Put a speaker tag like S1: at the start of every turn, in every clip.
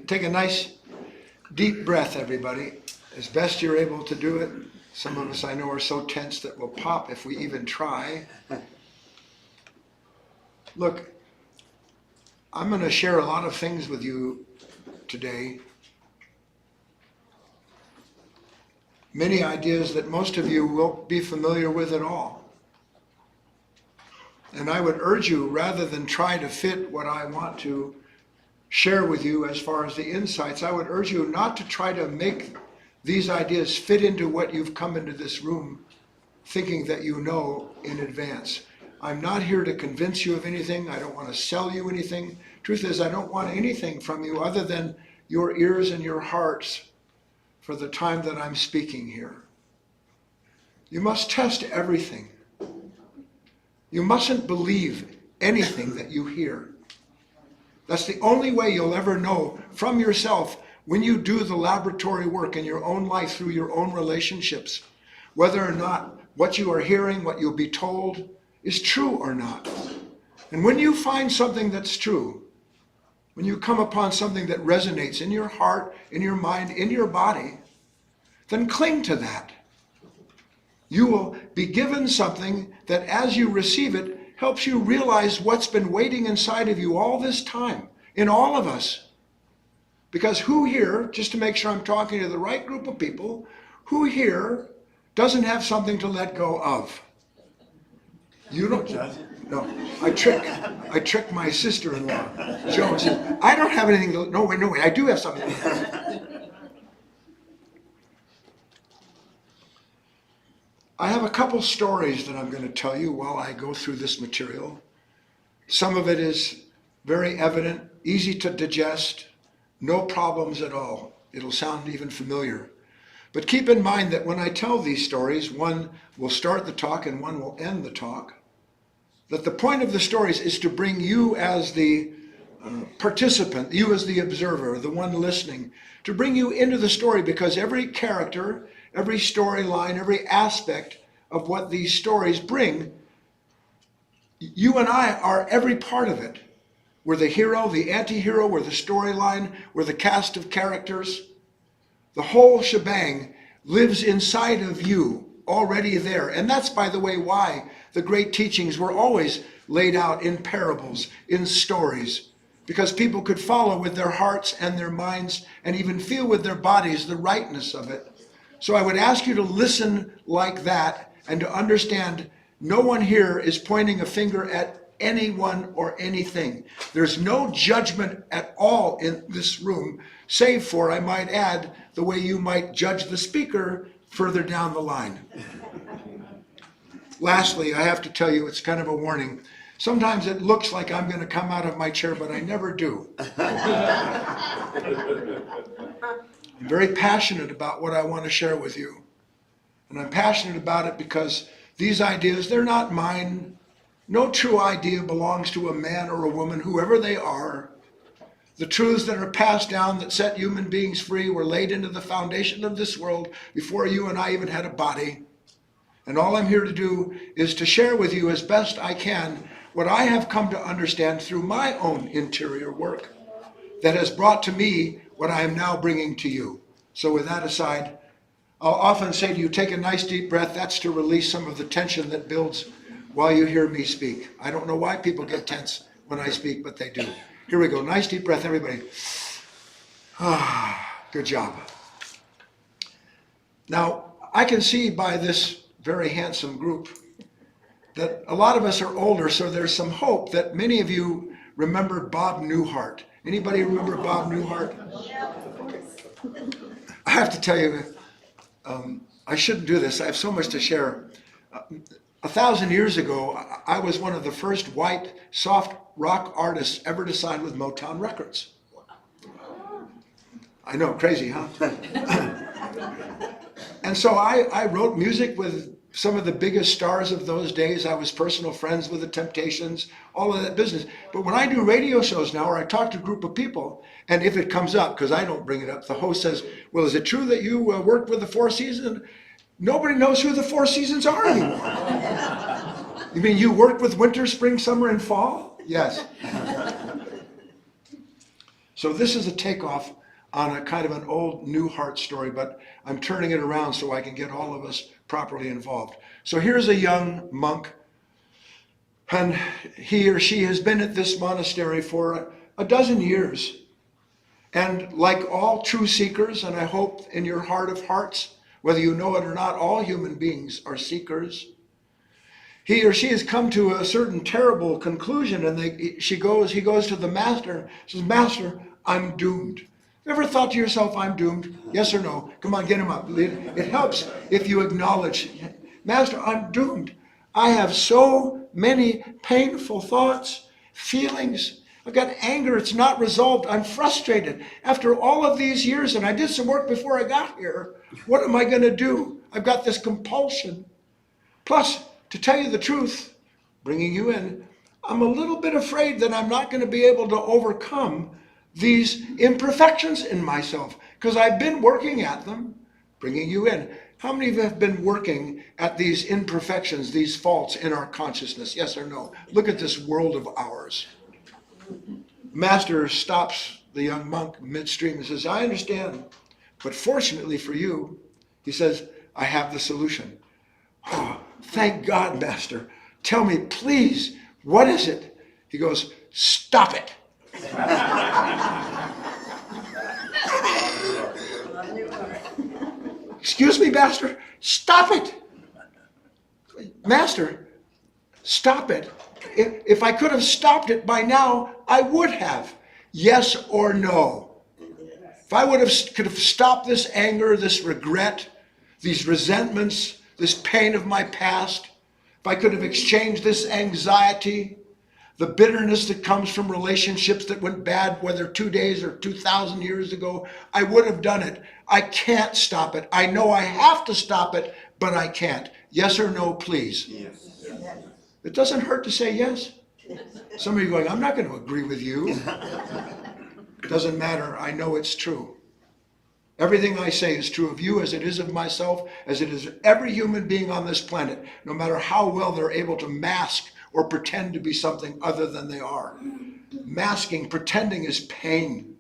S1: Take a nice deep breath, everybody, as best you're able to do it. Some of us I know are so tense that we'll pop if we even try. Look, I'm going to share a lot of things with you today. Many ideas that most of you won't be familiar with at all. And I would urge you, rather than try to fit what I want to share with you as far as the insights, I would urge you not to try to make these ideas fit into what you've come into this room thinking that you know in advance. I'm not here to convince you of anything. I don't want to sell you anything. Truth is, I don't want anything from you other than your ears and your hearts for the time that I'm speaking here. You must test everything. You mustn't believe anything that you hear. That's the only way you'll ever know from yourself when you do the laboratory work in your own life through your own relationships, whether or not what you are hearing, what you'll be told, is true or not. And when you find something that's true, when you come upon something that resonates in your heart, in your mind, in your body, then cling to that. You will be given something that as you receive it, helps you realize what's been waiting inside of you all this time, in all of us. Because who here, just to make sure I'm talking to the right group of people, who here doesn't have something to let go of? You don't? No. I trick my sister-in-law, Joan, and said, I don't have anything to, no way, I do have something. I have a couple stories that I'm going to tell you while I go through this material. Some of it is very evident, easy to digest, no problems at all. It'll sound even familiar. But keep in mind that when I tell these stories, one will start the talk and one will end the talk. That the point of the stories is to bring you as the participant, you as the observer, the one listening, to bring you into the story, because every character, every storyline, every aspect of what these stories bring, you and I are every part of it. We're the hero, the anti-hero, we're the storyline, we're the cast of characters. The whole shebang lives inside of you, already there. And that's, by the way, why the great teachings were always laid out in parables, in stories, because people could follow with their hearts and their minds and even feel with their bodies the rightness of it. So I would ask you to listen like that and to understand no one here is pointing a finger at anyone or anything. There's no judgment at all in this room, save for, I might add, the way you might judge the speaker further down the line. Lastly, I have to tell you, it's kind of a warning. Sometimes it looks like I'm going to come out of my chair, but I never do. I'm very passionate about what I want to share with you. And I'm passionate about it because these ideas, they're not mine. No true idea belongs to a man or a woman, whoever they are. The truths that are passed down that set human beings free were laid into the foundation of this world before you and I even had a body. And all I'm here to do is to share with you as best I can what I have come to understand through my own interior work that has brought to me what I am now bringing to you. So with that aside, I'll often say to you, take a nice deep breath. That's to release some of the tension that builds while you hear me speak. I don't know why people get tense when I speak, but they do. Here we go. Nice deep breath, everybody. Good job. Now, I can see by this very handsome group that a lot of us are older, so there's some hope that many of you remember Bob Newhart. Anybody remember Bob Newhart?
S2: Yeah, of course.
S1: I have to tell you, I shouldn't do this. I have so much to share. 1,000 years ago, I was one of the first white soft rock artists ever to sign with Motown Records. I know, crazy, huh? And so I wrote music with some of the biggest stars of those days. I was personal friends with the Temptations, all of that business. But when I do radio shows now, or I talk to a group of people, and if it comes up, because I don't bring it up, the host says, well, is it true that you worked with the Four Seasons? Nobody knows who the Four Seasons are anymore. You mean you worked with winter, spring, summer, and fall? Yes. So this is a takeoff on a kind of an old Newhart story, but I'm turning it around so I can get all of us properly involved. So here's a young monk, and he or she has been at this monastery for a dozen years. And like all true seekers, and I hope in your heart of hearts, whether you know it or not, all human beings are seekers. He or she has come to a certain terrible conclusion, and he goes to the master and says, "Master, I'm doomed." Ever thought to yourself, "I'm doomed"? Yes or no? Come on, get him up. It helps if you acknowledge, "Master, I'm doomed. I have so many painful thoughts, feelings. I've got anger, it's not resolved. I'm frustrated. After all of these years, and I did some work before I got here, what am I going to do? I've got this compulsion. Plus, to tell you the truth, bringing you in, I'm a little bit afraid that I'm not going to be able to overcome these imperfections in myself, because I've been working at them." Bringing you in. How many of you have been working at these imperfections, these faults in our consciousness? Yes or no? Look at this world of ours. Master stops the young monk midstream and says, "I understand, but fortunately for you," he says, "I have the solution." "Oh, thank God, Master. Tell me, please, what is it?" He goes, "Stop it." "Excuse me, Master, stop it." "Master, stop it. If I could have stopped it by now, I would have. Yes or no?" If I could have stopped this anger, this regret, these resentments, this pain of my past, if I could have exchanged this anxiety, the bitterness that comes from relationships that went bad, whether 2 days or 2,000 years ago, I would have done it. I can't stop it. I know I have to stop it, but I can't. Yes or no, please?
S3: Yes.
S1: It doesn't hurt to say yes. Some of you are going, "I'm not going to agree with you." It doesn't matter. I know it's true. Everything I say is true of you as it is of myself, as it is of every human being on this planet, no matter how well they're able to mask or pretend to be something other than they are. Masking, pretending is pain.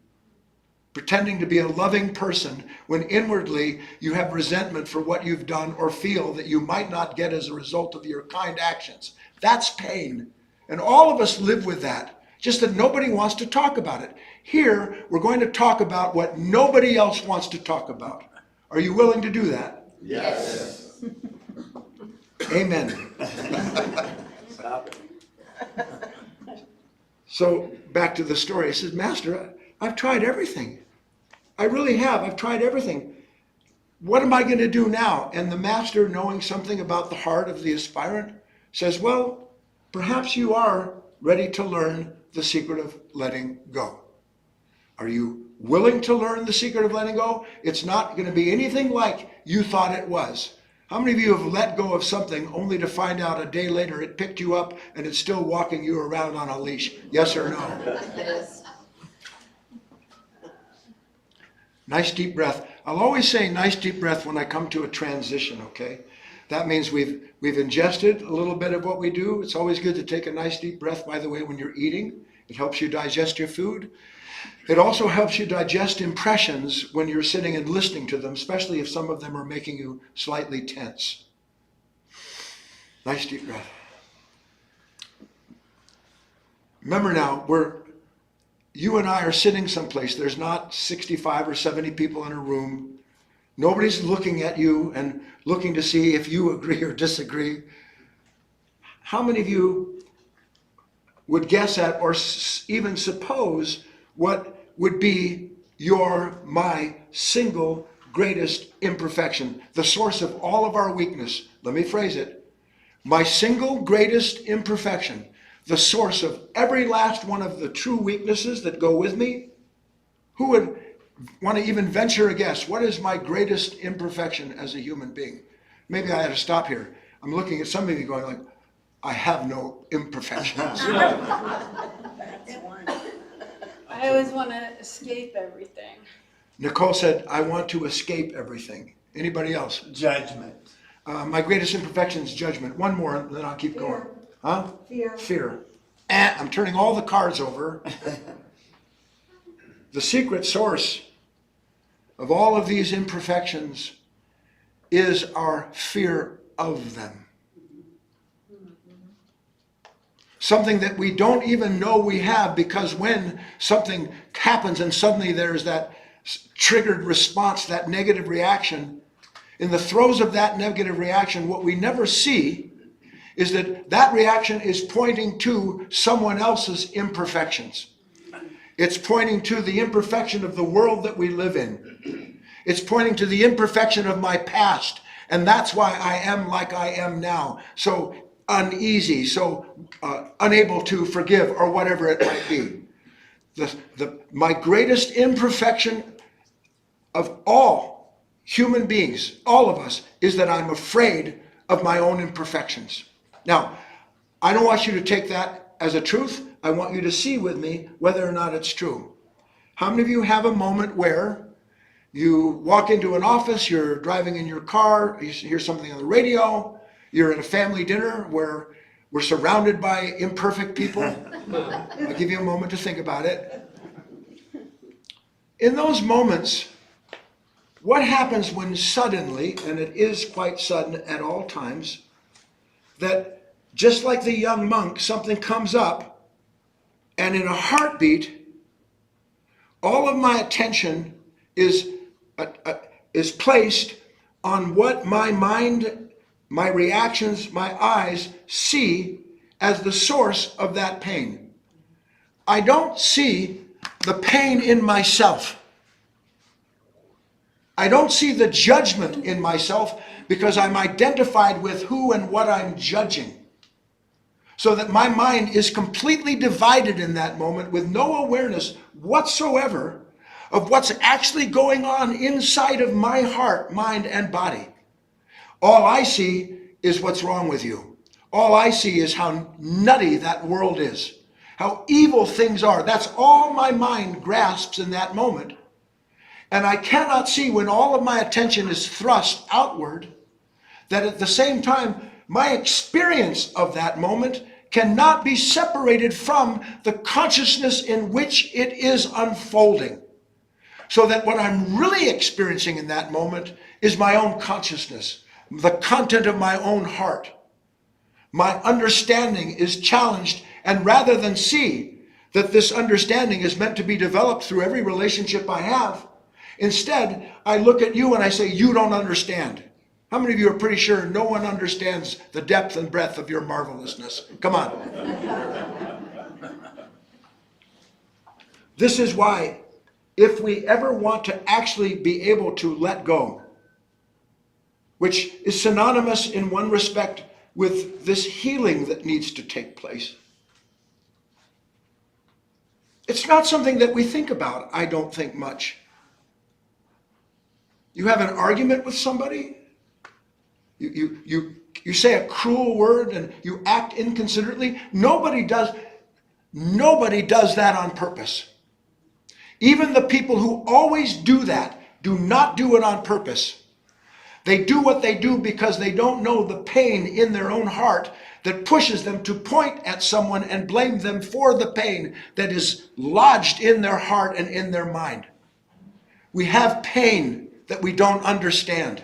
S1: Pretending to be a loving person when inwardly you have resentment for what you've done or feel that you might not get as a result of your kind actions. That's pain. And all of us live with that, just that nobody wants to talk about it. Here, we're going to talk about what nobody else wants to talk about. Are you willing to do that?
S3: Yes.
S1: Amen.
S3: Stop it.
S1: So back to the story. He says, "Master, I've tried everything. I really have. I've tried everything. What am I going to do now?" And the master, knowing something about the heart of the aspirant, says, "Well, perhaps you are ready to learn the secret of letting go. Are you willing to learn the secret of letting go? It's not going to be anything like you thought it was." How many of you have let go of something only to find out a day later it picked you up and it's still walking you around on a leash? Yes or no?
S2: Yes.
S1: Nice deep breath. I'll always say nice deep breath when I come to a transition, okay? That means we've ingested a little bit of what we do. It's always good to take a nice deep breath, by the way, when you're eating. It helps you digest your food. It also helps you digest impressions when you're sitting and listening to them, especially if some of them are making you slightly tense. Nice deep breath. Remember now, you and I are sitting someplace. There's not 65 or 70 people in a room. Nobody's looking at you and looking to see if you agree or disagree. How many of you would guess at or even suppose what would be my single greatest imperfection, the source of all of our weakness? Let me phrase it. My single greatest imperfection, the source of every last one of the true weaknesses that go with me? Who would want to even venture a guess? What is my greatest imperfection as a human being? Maybe I had to stop here. I'm looking at some of you going like, I have no imperfections.
S4: I always want to escape everything.
S1: Nicole said, I want to escape everything. Anybody else?
S3: Judgment.
S1: My greatest imperfection is judgment. One more, and then I'll keep going. Huh?
S2: Fear.
S1: Fear. I'm turning all the cards over. the secret source of all of these imperfections is our fear of them. Something that we don't even know we have, because when something happens and suddenly there's that triggered response, that negative reaction, in the throes of that negative reaction, what we never see is that that reaction is pointing to someone else's imperfections. It's pointing to the imperfection of the world that we live in. It's pointing to the imperfection of my past. And that's why I am like I am now. So uneasy, so unable to forgive, or whatever it might be. My greatest imperfection of all human beings, all of us, is that I'm afraid of my own imperfections. Now, I don't want you to take that as a truth. I want you to see with me whether or not it's true. How many of you have a moment where you walk into an office, you're driving in your car, you hear something on the radio, you're at a family dinner where we're surrounded by imperfect people? I'll give you a moment to think about it. In those moments, what happens when suddenly, and it is quite sudden at all times, that just like the young monk, something comes up, and in a heartbeat, all of my attention is placed on what my mind, my reactions, my eyes see as the source of that pain. I don't see the pain in myself. I don't see the judgment in myself, because I'm identified with who and what I'm judging. So that my mind is completely divided in that moment, with no awareness whatsoever of what's actually going on inside of my heart, mind, and body. All I see is what's wrong with you. All I see is how nutty that world is, how evil things are. That's all my mind grasps in that moment. And I cannot see, when all of my attention is thrust outward, that at the same time, my experience of that moment cannot be separated from the consciousness in which it is unfolding. So that what I'm really experiencing in that moment is my own consciousness, the content of my own heart. My understanding is challenged, and rather than see that this understanding is meant to be developed through every relationship I have, instead, I look at you and I say, you don't understand. How many of you are pretty sure no one understands the depth and breadth of your marvelousness? Come on. This is why, if we ever want to actually be able to let go, which is synonymous in one respect with this healing that needs to take place, it's not something that we think about, I don't think, much. You have an argument with somebody, you say a cruel word and you act inconsiderately. Nobody does that on purpose. Even the people who always do that do not do it on purpose. They do what they do because they don't know the pain in their own heart that pushes them to point at someone and blame them for the pain that is lodged in their heart and in their mind. We have pain that we don't understand.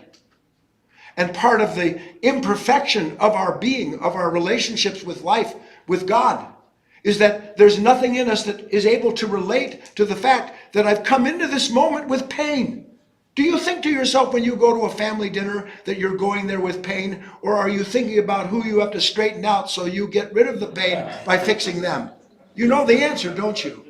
S1: And part of the imperfection of our being, of our relationships with life, with God, is that there's nothing in us that is able to relate to the fact that I've come into this moment with pain. Do you think to yourself when you go to a family dinner that you're going there with pain? Or are you thinking about who you have to straighten out so you get rid of the pain by fixing them? You know the answer, don't you?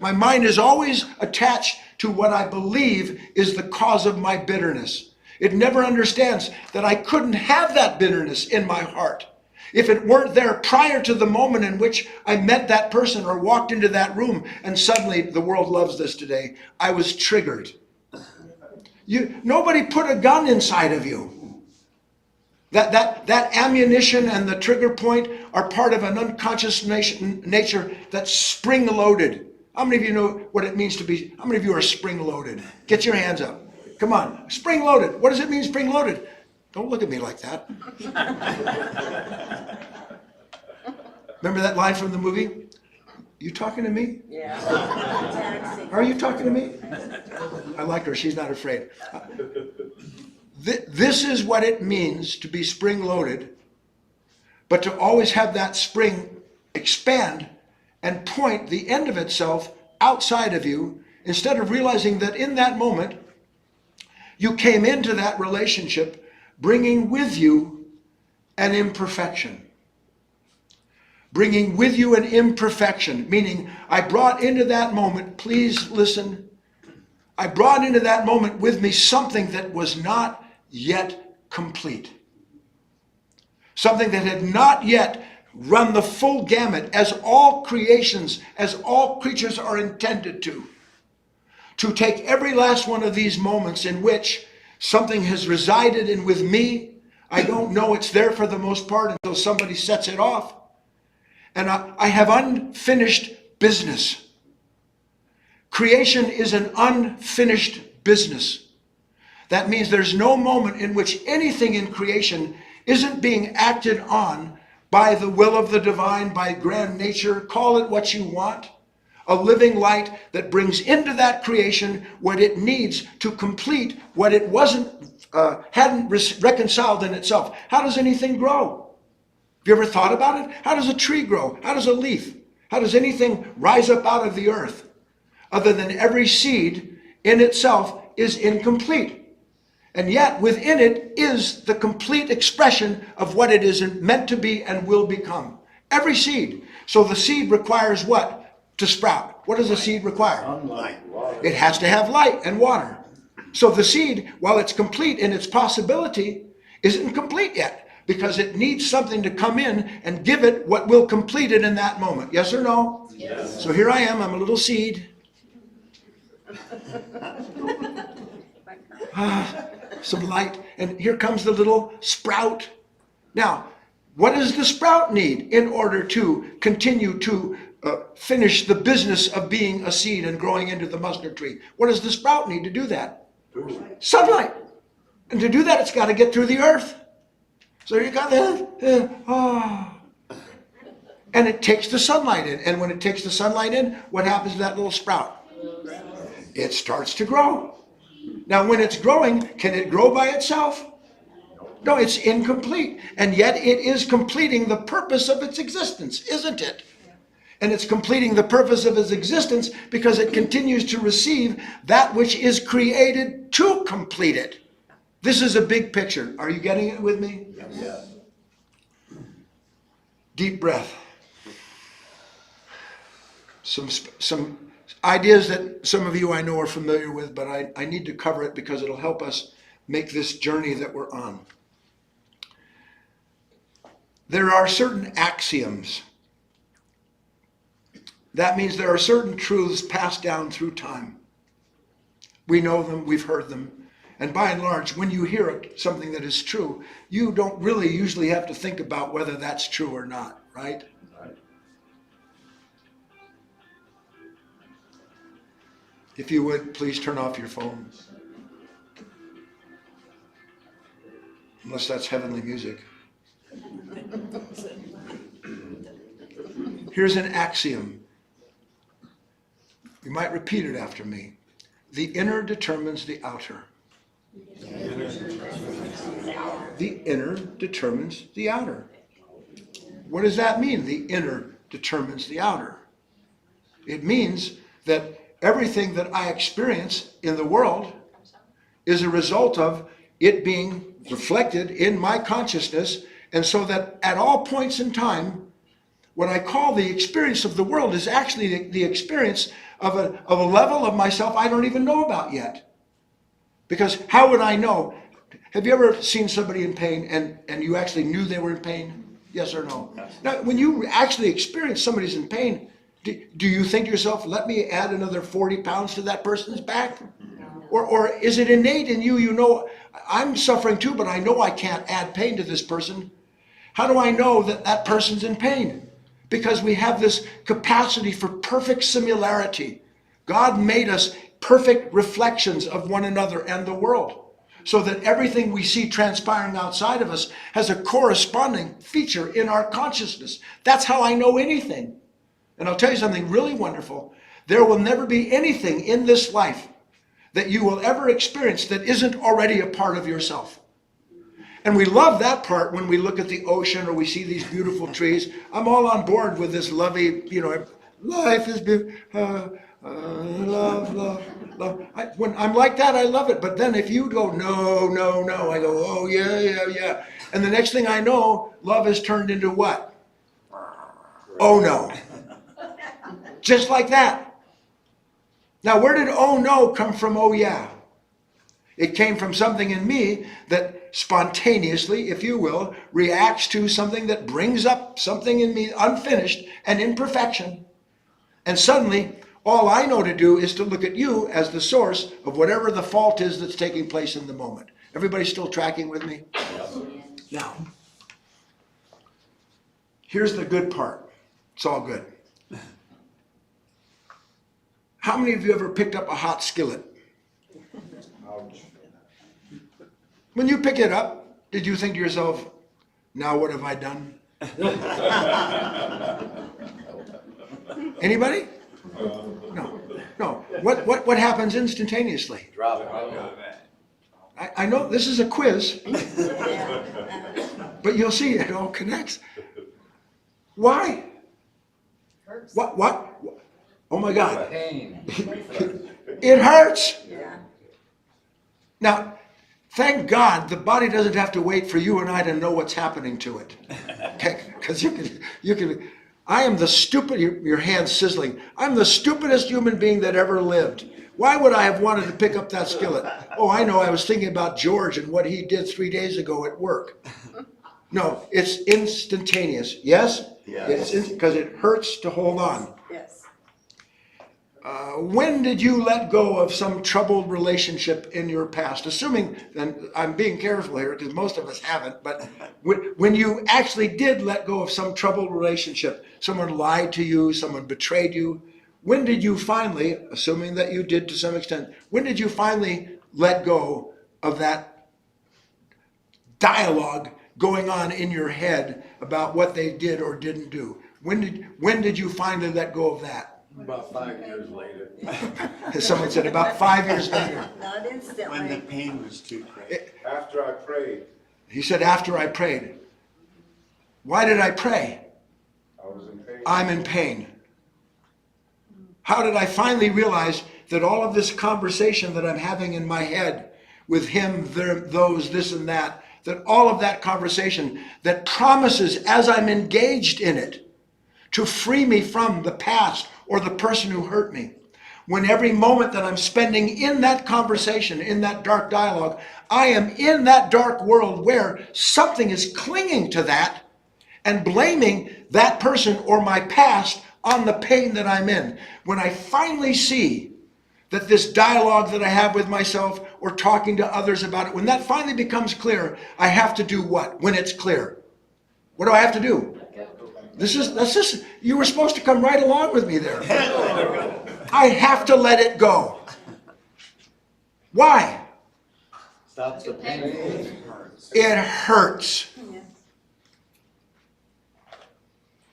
S1: My mind is always attached to what I believe is the cause of my bitterness. It never understands that I couldn't have that bitterness in my heart if it weren't there prior to the moment in which I met that person or walked into that room and suddenly, the world loves this today, I was triggered. Nobody put a gun inside of you. That ammunition and the trigger point are part of an unconscious nature that's spring-loaded. How many of you know what it means to be, how many of you are spring-loaded? Get your hands up. Come on, spring-loaded. What does it mean, spring-loaded? Don't look at me like that. Remember that line from the movie? You talking to me?
S2: Yeah. Taxi.
S1: Are you talking to me? I like her. She's not afraid. This is what it means to be spring-loaded, but to always have that spring expand and point the end of itself outside of you, instead of realizing that in that moment, you came into that relationship bringing with you an imperfection. Bringing with you an imperfection, meaning I brought into that moment, please listen, I brought into that moment with me something that was not yet complete. Something that had not yet run the full gamut, as all creations, as all creatures are intended to. To take every last one of these moments in which something has resided in with me, I don't know it's there for the most part until somebody sets it off. And I have unfinished business. Creation is an unfinished business. That means there's no moment in which anything in creation isn't being acted on by the will of the divine, by grand nature, call it what you want. A living light that brings into that creation what it needs to complete what it hadn't reconciled in itself. How does anything grow? Have you ever thought about it? How does a tree grow? How does a leaf? How does anything rise up out of the earth? Other than every seed in itself is incomplete. And yet within it is the complete expression of what it is meant to be and will become. Every seed. So the seed requires what? To sprout. What does a seed require?
S3: Sunlight, water.
S1: It has to have light and water. So the seed, while it's complete in its possibility, isn't complete yet. Because it needs something to come in and give it what will complete it in that moment. Yes or no?
S2: Yes.
S1: So here I am, I'm a little seed. Some light, and here comes the little sprout. Now, what does the sprout need in order to continue to finish the business of being a seed and growing into the mustard tree? What does the sprout need to do that? Sunlight. And to do that, it's got to get through the earth. So you got that, and it takes the sunlight in. And when it takes the sunlight in, what happens to that little sprout? It starts to grow. Now, when it's growing, can it grow by itself? No, it's incomplete. And yet it is completing the purpose of its existence, isn't it? And it's completing the purpose of its existence because it continues to receive that which is created to complete it. This is a big picture. Are you getting it with me?
S3: Yes.
S1: Deep breath. Some ideas that some of you I know are familiar with, but I need to cover it because it'll help us make this journey that we're on. There are certain axioms. That means there are certain truths passed down through time. We know them, we've heard them. And by and large, when you hear something that is true, you don't really usually have to think about whether that's true or not, right?
S3: Right.
S1: If you would, please turn off your phone. Unless that's heavenly music. Here's an axiom. You might repeat it after me. The inner determines the outer. The inner determines the outer. What does that mean? The inner determines the outer. It means that everything that I experience in the world is a result of it being reflected in my consciousness, and so that at all points in time, what I call the experience of the world is actually the experience of a level of myself I don't even know about yet. Because how would I know? Have you ever seen somebody in pain and you actually knew they were in pain? Yes or no? Now, when you actually experience somebody's in pain, do you think to yourself, let me add another 40 pounds to that person's back? Or is it innate in you, you know, I'm suffering too, but I know I can't add pain to this person. How do I know that that person's in pain? Because we have this capacity for perfect similarity. God made us perfect reflections of one another and the world, so that everything we see transpiring outside of us has a corresponding feature in our consciousness. That's how I know anything. And I'll tell you something really wonderful. There will never be anything in this life that you will ever experience that isn't already a part of yourself. And we love that part when we look at the ocean or we see these beautiful trees. I'm all on board with this lovey, life is beautiful, love, love, love. When I'm like that, I love it. But then if you go, no, no, no, I go, oh, yeah, yeah, yeah. And the next thing I know, love has turned into what? Oh, no. Just like that. Now, where did oh, no come from oh, yeah? It came from something in me that spontaneously, if you will, reacts to something that brings up something in me unfinished and imperfection. And suddenly, all I know to do is to look at you as the source of whatever the fault is that's taking place in the moment. Everybody still tracking with me? Now, here's the good part. It's all good. How many of you ever picked up a hot skillet? When you pick it up, did you think to yourself, now what have I done? Anybody? No. No. What happens instantaneously?
S3: Drop it.
S1: I know this is a quiz, but you'll see it all connects. Why? What? Oh my God.
S3: Pain.
S1: It hurts.
S2: Yeah.
S1: Now, thank God the body doesn't have to wait for you and I to know what's happening to it. Okay? Because you can, I am the stupid, your hand's sizzling. I'm the stupidest human being that ever lived. Why would I have wanted to pick up that skillet? Oh, I know, I was thinking about George and what he did 3 days ago at work. No, it's instantaneous. Yes?
S3: Yes.
S1: Because it hurts to hold on.
S2: Yes.
S1: When did you let go of some troubled relationship in your past? Assuming, and I'm being careful here because most of us haven't, but when you actually did let go of some troubled relationship, someone lied to you, someone betrayed you, when did you finally, assuming that you did to some extent, when did you finally let go of that dialogue going on in your head about what they did or didn't do? When did you finally let go of that?
S3: About 5 years later.
S1: Someone said about 5 years later.
S2: Not instantly.
S5: When the pain was too great.
S6: After I prayed,
S1: He said, after I prayed. Why did I pray?
S6: I was in pain.
S1: I'm in pain. How did I finally realize that all of this conversation that I'm having in my head with him, them, those, this and that all of that conversation that promises as I'm engaged in it to free me from the past or the person who hurt me, when every moment that I'm spending in that conversation, in that dark dialogue, I am in that dark world where something is clinging to that and blaming that person or my past on the pain that I'm in. When I finally see that this dialogue that I have with myself or talking to others about it, when that finally becomes clear, I have to do what? When it's clear. What do I have to do? You were supposed to come right along with me there. I have to let it go. Why?
S3: Stops the pain.
S1: It hurts.
S2: Yes.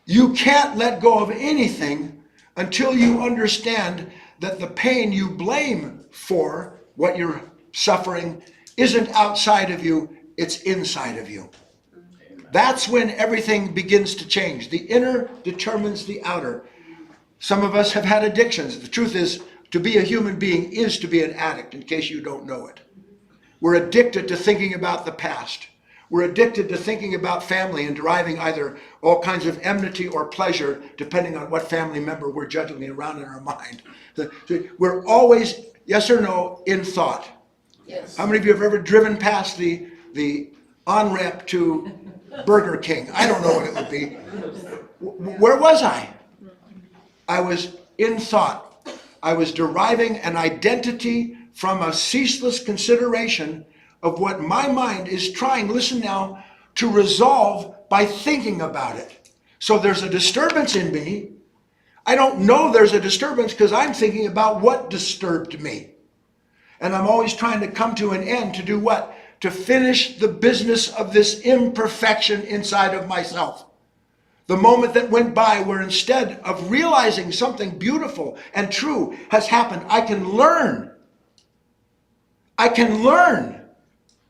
S1: You can't let go of anything until you understand that the pain you blame for what you're suffering isn't outside of you, it's inside of you. That's when everything begins to change. The inner determines the outer. Some of us have had addictions. The truth is, to be a human being is to be an addict, in case you don't know it. We're addicted to thinking about the past. We're addicted to thinking about family and deriving either all kinds of enmity or pleasure, depending on what family member we're juggling around in our mind. We're always, yes or no, in thought.
S4: Yes.
S1: How many of you have ever driven past the on-ramp to Burger King? I don't know what it would be. Where was I? I was in thought. I was deriving an identity from a ceaseless consideration of what my mind is trying, listen now, to resolve by thinking about it. So there's a disturbance in me. I don't know there's a disturbance because I'm thinking about what disturbed me. And I'm always trying to come to an end to do what? To finish the business of this imperfection inside of myself. The moment that went by where instead of realizing something beautiful and true has happened, I can learn. I can learn.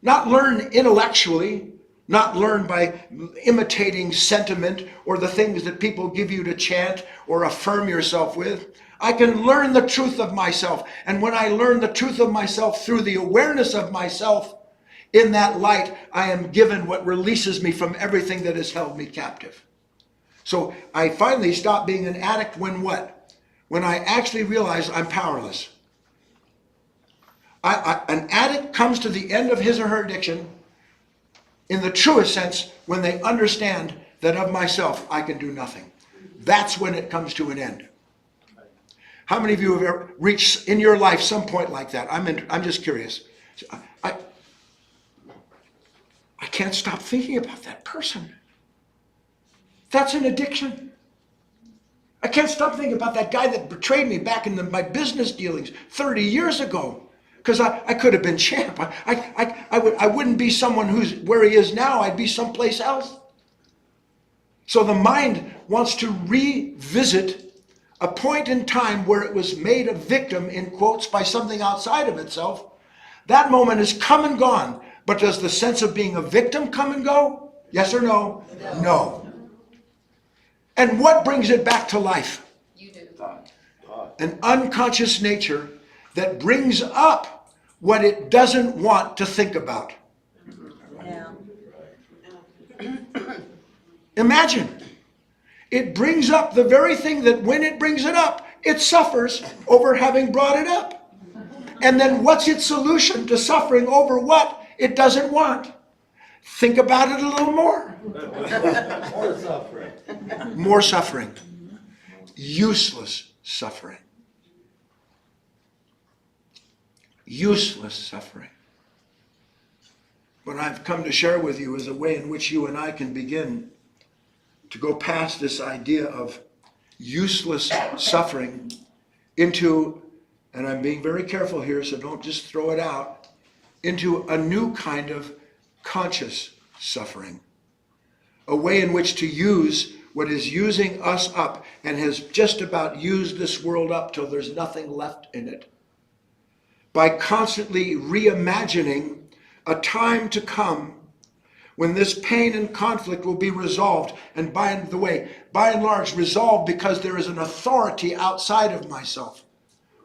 S1: Not learn intellectually, not learn by imitating sentiment or the things that people give you to chant or affirm yourself with. I can learn the truth of myself. And when I learn the truth of myself through the awareness of myself, in that light, I am given what releases me from everything that has held me captive. So I finally stopped being an addict when what? When I actually realized I'm powerless. An addict comes to the end of his or her addiction in the truest sense when they understand that of myself I can do nothing. That's when it comes to an end. How many of you have ever reached in your life some point like that? I'm just curious. I can't stop thinking about that person. That's an addiction. I can't stop thinking about that guy that betrayed me back in my business dealings 30 years ago. Because I could have been champ. I wouldn't be someone who's where he is now. I'd be someplace else. So the mind wants to revisit a point in time where it was made a victim, in quotes, by something outside of itself. That moment is come and gone. But does the sense of being a victim come and go? Yes or no? No. And what brings it back to life?
S2: You do.
S1: An unconscious nature that brings up what it doesn't want to think about.
S2: Yeah.
S1: Imagine. It brings up the very thing that when it brings it up, it suffers over having brought it up. And then what's its solution to suffering over what it doesn't want? Think about it a little more.
S3: More suffering.
S1: More suffering. Useless suffering. Useless suffering. What I've come to share with you is a way in which you and I can begin to go past this idea of useless suffering into, and I'm being very careful here, so don't just throw it out, into a new kind of conscious suffering. A way in which to use what is using us up and has just about used this world up till there's nothing left in it. By constantly reimagining a time to come when this pain and conflict will be resolved, and by and large resolved because there is an authority outside of myself.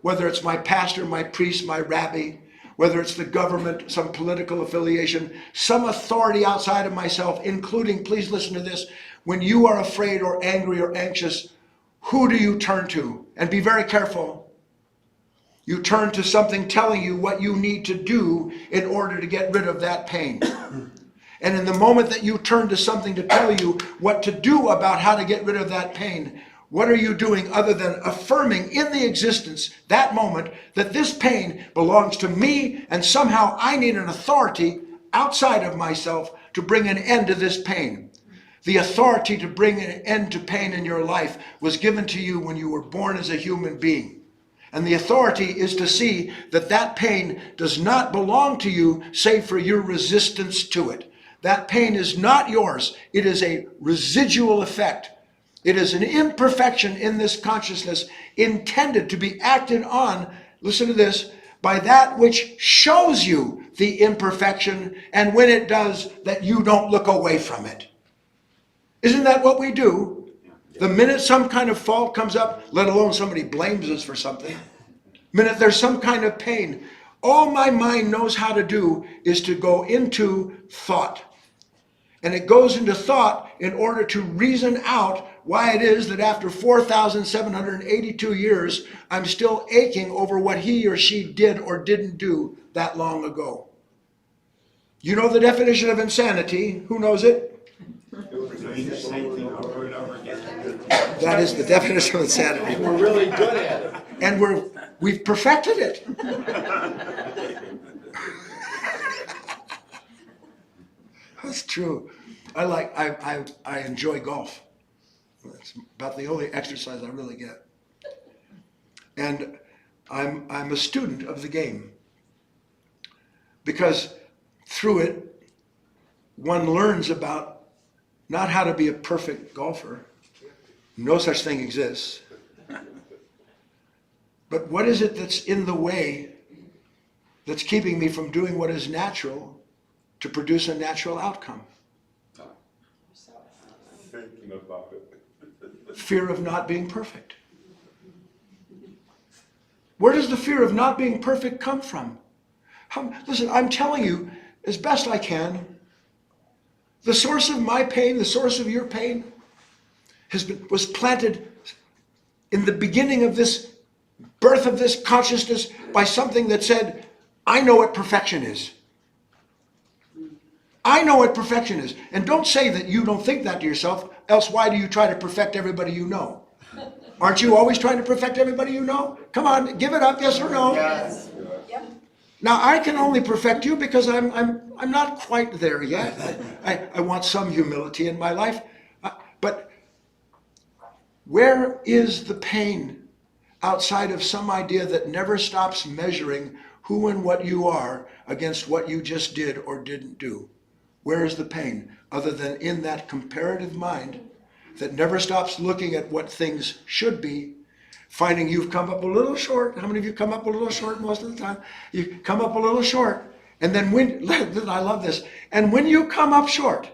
S1: Whether it's my pastor, my priest, my rabbi, whether it's the government, some political affiliation, some authority outside of myself, including, please listen to this, when you are afraid or angry or anxious, who do you turn to? And be very careful. You turn to something telling you what you need to do in order to get rid of that pain. And in the moment that you turn to something to tell you what to do about how to get rid of that pain, what are you doing other than affirming in the existence, that moment, that this pain belongs to me and somehow I need an authority outside of myself to bring an end to this pain. The authority to bring an end to pain in your life was given to you when you were born as a human being. And the authority is to see that that pain does not belong to you save for your resistance to it. That pain is not yours. It is a residual effect. It is an imperfection in this consciousness intended to be acted on, listen to this, by that which shows you the imperfection, and when it does, that you don't look away from it. Isn't that what we do? The minute some kind of fault comes up, let alone somebody blames us for something, the minute there's some kind of pain, all my mind knows how to do is to go into thought. And it goes into thought in order to reason out why it is that after 4,782 years, I'm still aching over what he or she did or didn't do that long ago. You know the definition of insanity. Who knows it?
S5: Doing the same thing over and over again.
S1: That is the definition of insanity.
S3: And we're really good at it.
S1: And we've perfected it. That's true. I enjoy golf. It's about the only exercise I really get. And I'm a student of the game. Because through it, one learns about not how to be a perfect golfer. No such thing exists. But what is it that's in the way that's keeping me from doing what is natural to produce a natural outcome?
S6: Thinking about it.
S1: Fear of not being perfect. Where does the fear of not being perfect come from? Listen, I'm telling you as best I can, the source of my pain, the source of your pain, was planted in the beginning of this birth of this consciousness by something that said, I know what perfection is. I know what perfection is. And don't say that you don't think that to yourself, else why do you try to perfect everybody you know? Aren't you always trying to perfect everybody you know? Come on, give it up, yes or no?
S2: Yes.
S1: Now I can only perfect you because I'm not quite there yet. I want some humility in my life. But where is the pain outside of some idea that never stops measuring who and what you are against what you just did or didn't do? Where is the pain other than in that comparative mind that never stops looking at what things should be, finding you've come up a little short? How many of you come up a little short most of the time? You come up a little short, and then when, I love this, and when you come up short,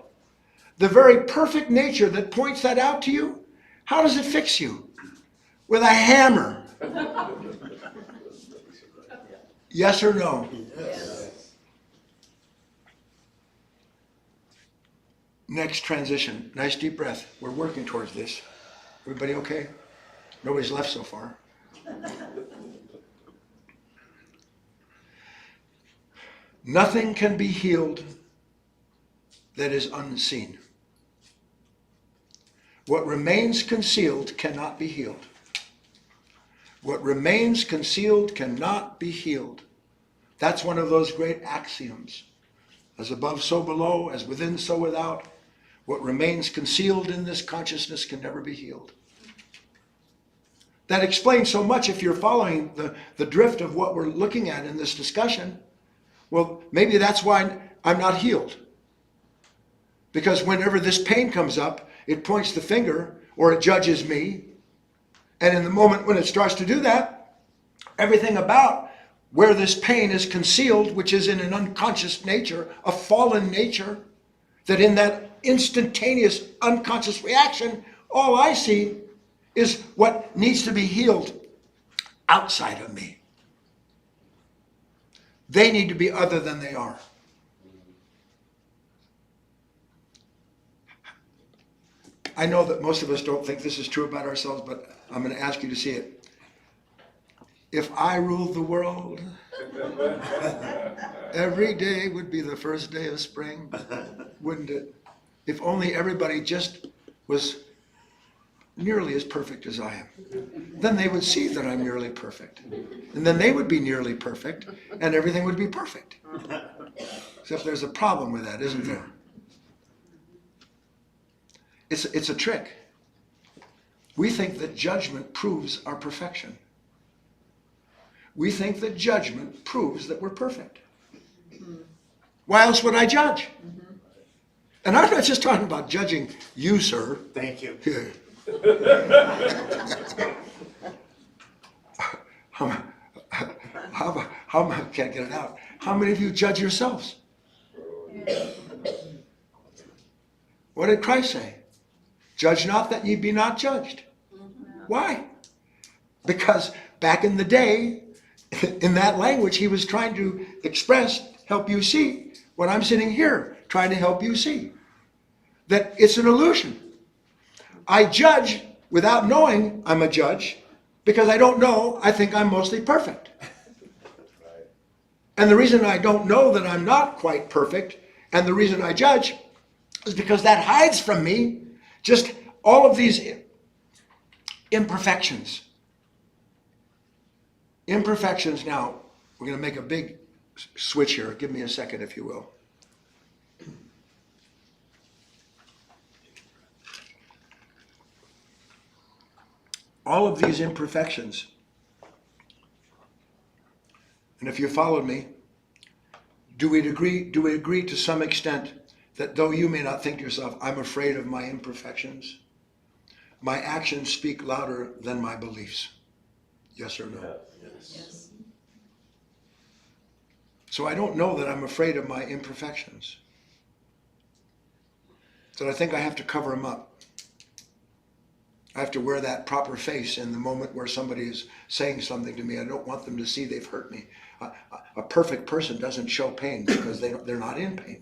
S1: the very perfect nature that points that out to you, how does it fix you? With a hammer. Yes or no?
S2: Yes.
S1: Next transition. Nice deep breath. We're working towards this. Everybody okay? Nobody's left so far. Nothing can be healed that is unseen. What remains concealed cannot be healed. What remains concealed cannot be healed. That's one of those great axioms. As above, so below, as within, so without. What remains concealed in this consciousness can never be healed. That explains so much if you're following the drift of what we're looking at in this discussion. Well, maybe that's why I'm not healed. Because whenever this pain comes up, it points the finger or it judges me. And in the moment when it starts to do that, everything about where this pain is concealed, which is in an unconscious nature, a fallen nature, that in that instantaneous unconscious reaction, all I see is what needs to be healed outside of me. They need to be other than they are. I know that most of us don't think this is true about ourselves, but I'm going to ask you to see it. If I ruled the world, every day would be the first day of spring, wouldn't it? If only everybody just was nearly as perfect as I am. Then they would see that I'm nearly perfect. And then they would be nearly perfect, and everything would be perfect. Except there's a problem with that, isn't there? It's a trick. We think that judgment proves our perfection. We think that judgment proves that we're perfect. Why else would I judge? And I'm not just talking about judging you, sir.
S3: Thank you.
S1: Here. I can't get it out. How many of you judge yourselves? What did Christ say? Judge not that ye be not judged. Why? Because back in the day, in that language, he was trying to express, help you see what I'm sitting here trying to help you see. That it's an illusion. I judge without knowing I'm a judge because I don't know, I think I'm mostly perfect. And the reason I don't know that I'm not quite perfect and the reason I judge is because that hides from me just all of these imperfections. Imperfections. Now, we're going to make a big switch here. Give me a second, if you will. All of these imperfections, and if you followed me, do we agree to some extent that though you may not think to yourself, I'm afraid of my imperfections, my actions speak louder than my beliefs. Yes or no?
S2: Yes.
S1: So I don't know that I'm afraid of my imperfections. So I think I have to cover them up. I have to wear that proper face in the moment where somebody is saying something to me. I don't want them to see they've hurt me. A perfect person doesn't show pain because they're not in pain.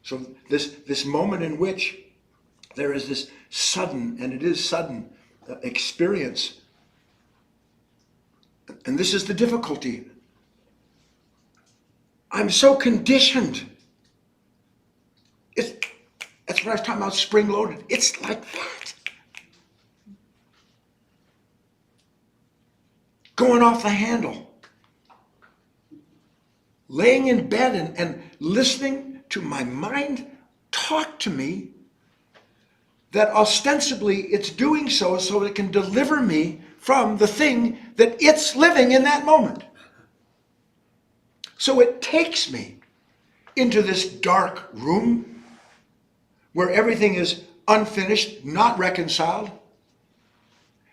S1: So this moment in which there is this sudden, and it is sudden, experience. And this is the difficulty. I'm so conditioned. That's what I was talking about, spring-loaded. It's like that. Going off the handle. Laying in bed and listening to my mind talk to me, that ostensibly it's doing so it can deliver me from the thing that it's living in that moment. So it takes me into this dark room where everything is unfinished, not reconciled.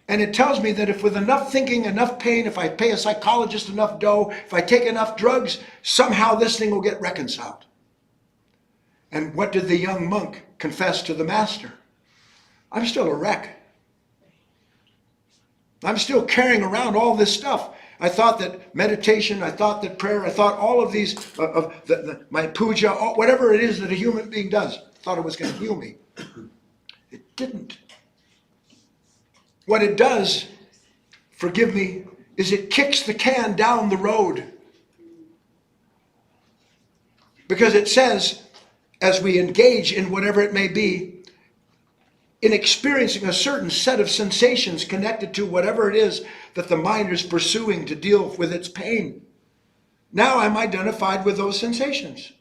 S1: And it tells me that if with enough thinking, enough pain, if I pay a psychologist enough dough, if I take enough drugs, somehow this thing will get reconciled. And what did the young monk confess to the master? I'm still a wreck. I'm still carrying around all this stuff. I thought that meditation, I thought that prayer, I thought all of these, my puja, whatever it is that a human being does, thought it was going to heal me. It didn't. What it does, forgive me, is it kicks the can down the road. Because it says, as we engage in whatever it may be, in experiencing a certain set of sensations connected to whatever it is that the mind is pursuing to deal with its pain. Now I'm identified with those sensations.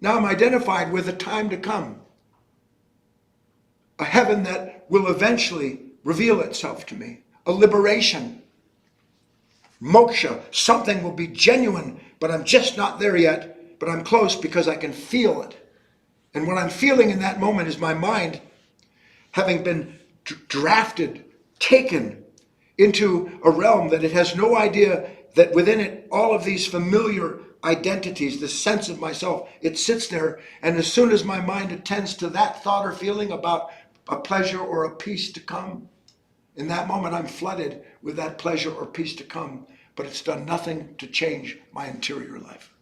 S1: Now I'm identified with the time to come. A heaven that will eventually reveal itself to me. A liberation. Moksha. Something will be genuine, but I'm just not there yet. But I'm close because I can feel it. And what I'm feeling in that moment is my mind having been drafted, taken into a realm that it has no idea that within it, all of these familiar identities, the sense of myself, it sits there. And as soon as my mind attends to that thought or feeling about a pleasure or a peace to come, in that moment I'm flooded with that pleasure or peace to come, but it's done nothing to change my interior life.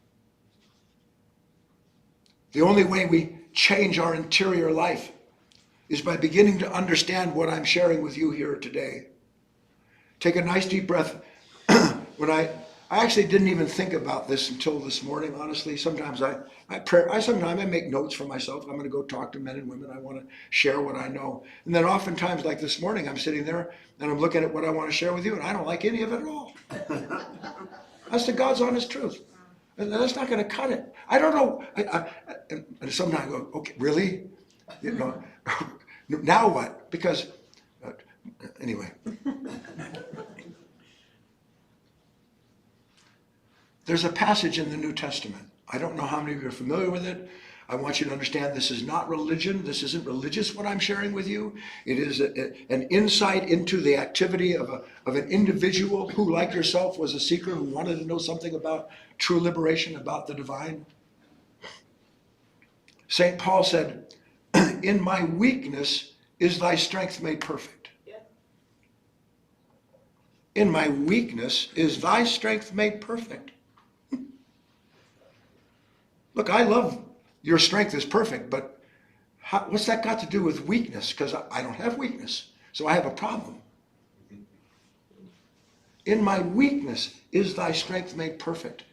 S1: The only way we change our interior life is by beginning to understand what I'm sharing with you here today. Take a nice deep breath. When I actually didn't even think about this until this morning, honestly. Sometimes I make notes for myself. I'm going to go talk to men and women. I want to share what I know. And then oftentimes, like this morning, I'm sitting there and I'm looking at what I want to share with you, and I don't like any of it at all. That's the God's honest truth. And that's not going to cut it. I don't know. And sometimes I go, okay, really? You know, now what? Because, anyway. There's a passage in the New Testament. I don't know how many of you are familiar with it. I want you to understand this is not religion. This isn't religious, what I'm sharing with you. It is an insight into the activity of an individual who, like yourself, was a seeker who wanted to know something about true liberation, about the divine. St. Paul said, in my weakness is thy strength made perfect. In my weakness is thy strength made perfect. Look, I love your strength is perfect, but what's that got to do with weakness? Because I don't have weakness, so I have a problem. In my weakness is thy strength made perfect.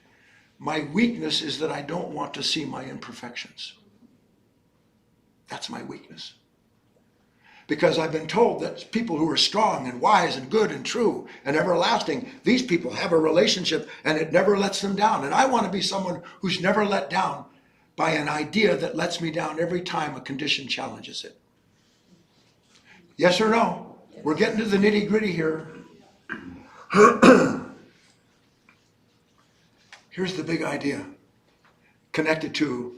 S1: My weakness is that I don't want to see my imperfections. That's my weakness. Because I've been told that people who are strong and wise and good and true and everlasting, these people have a relationship and it never lets them down. And I want to be someone who's never let down by an idea that lets me down every time a condition challenges it. Yes or no? We're getting to the nitty-gritty here. Here's the big idea. connected to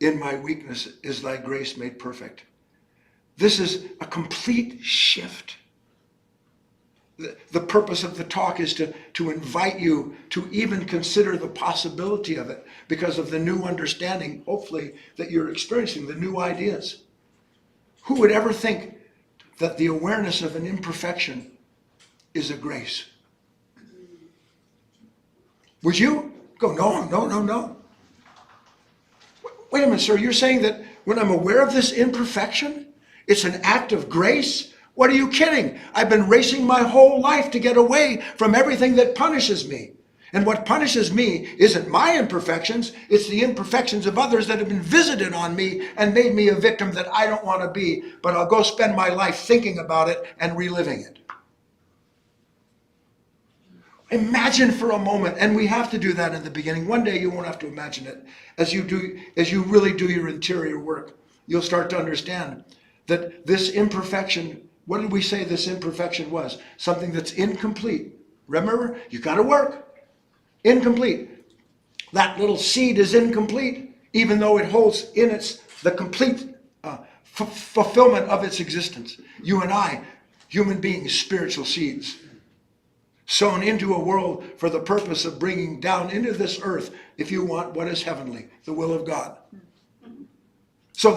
S1: in my weakness is thy grace made perfect. This is a complete shift. The purpose of the talk is to invite you to even consider the possibility of it because of the new understanding, hopefully, that you're experiencing, the new ideas. Who would ever think that the awareness of an imperfection is a grace? Would you go, no, no, no, no? Wait a minute, sir, you're saying that when I'm aware of this imperfection, it's an act of grace? What are you kidding? I've been racing my whole life to get away from everything that punishes me. And what punishes me isn't my imperfections, it's the imperfections of others that have been visited on me and made me a victim that I don't want to be, but I'll go spend my life thinking about it and reliving it. Imagine for a moment, and we have to do that in the beginning. One day you won't have to imagine it. As you really do your interior work, you'll start to understand that this imperfection, what did we say this imperfection was? Something that's incomplete. Remember, you got to work. Incomplete. That little seed is incomplete, even though it holds in its the complete fulfillment of its existence. You and I, human beings, spiritual seeds, sown into a world for the purpose of bringing down into this earth, if you want, what is heavenly, the will of God. So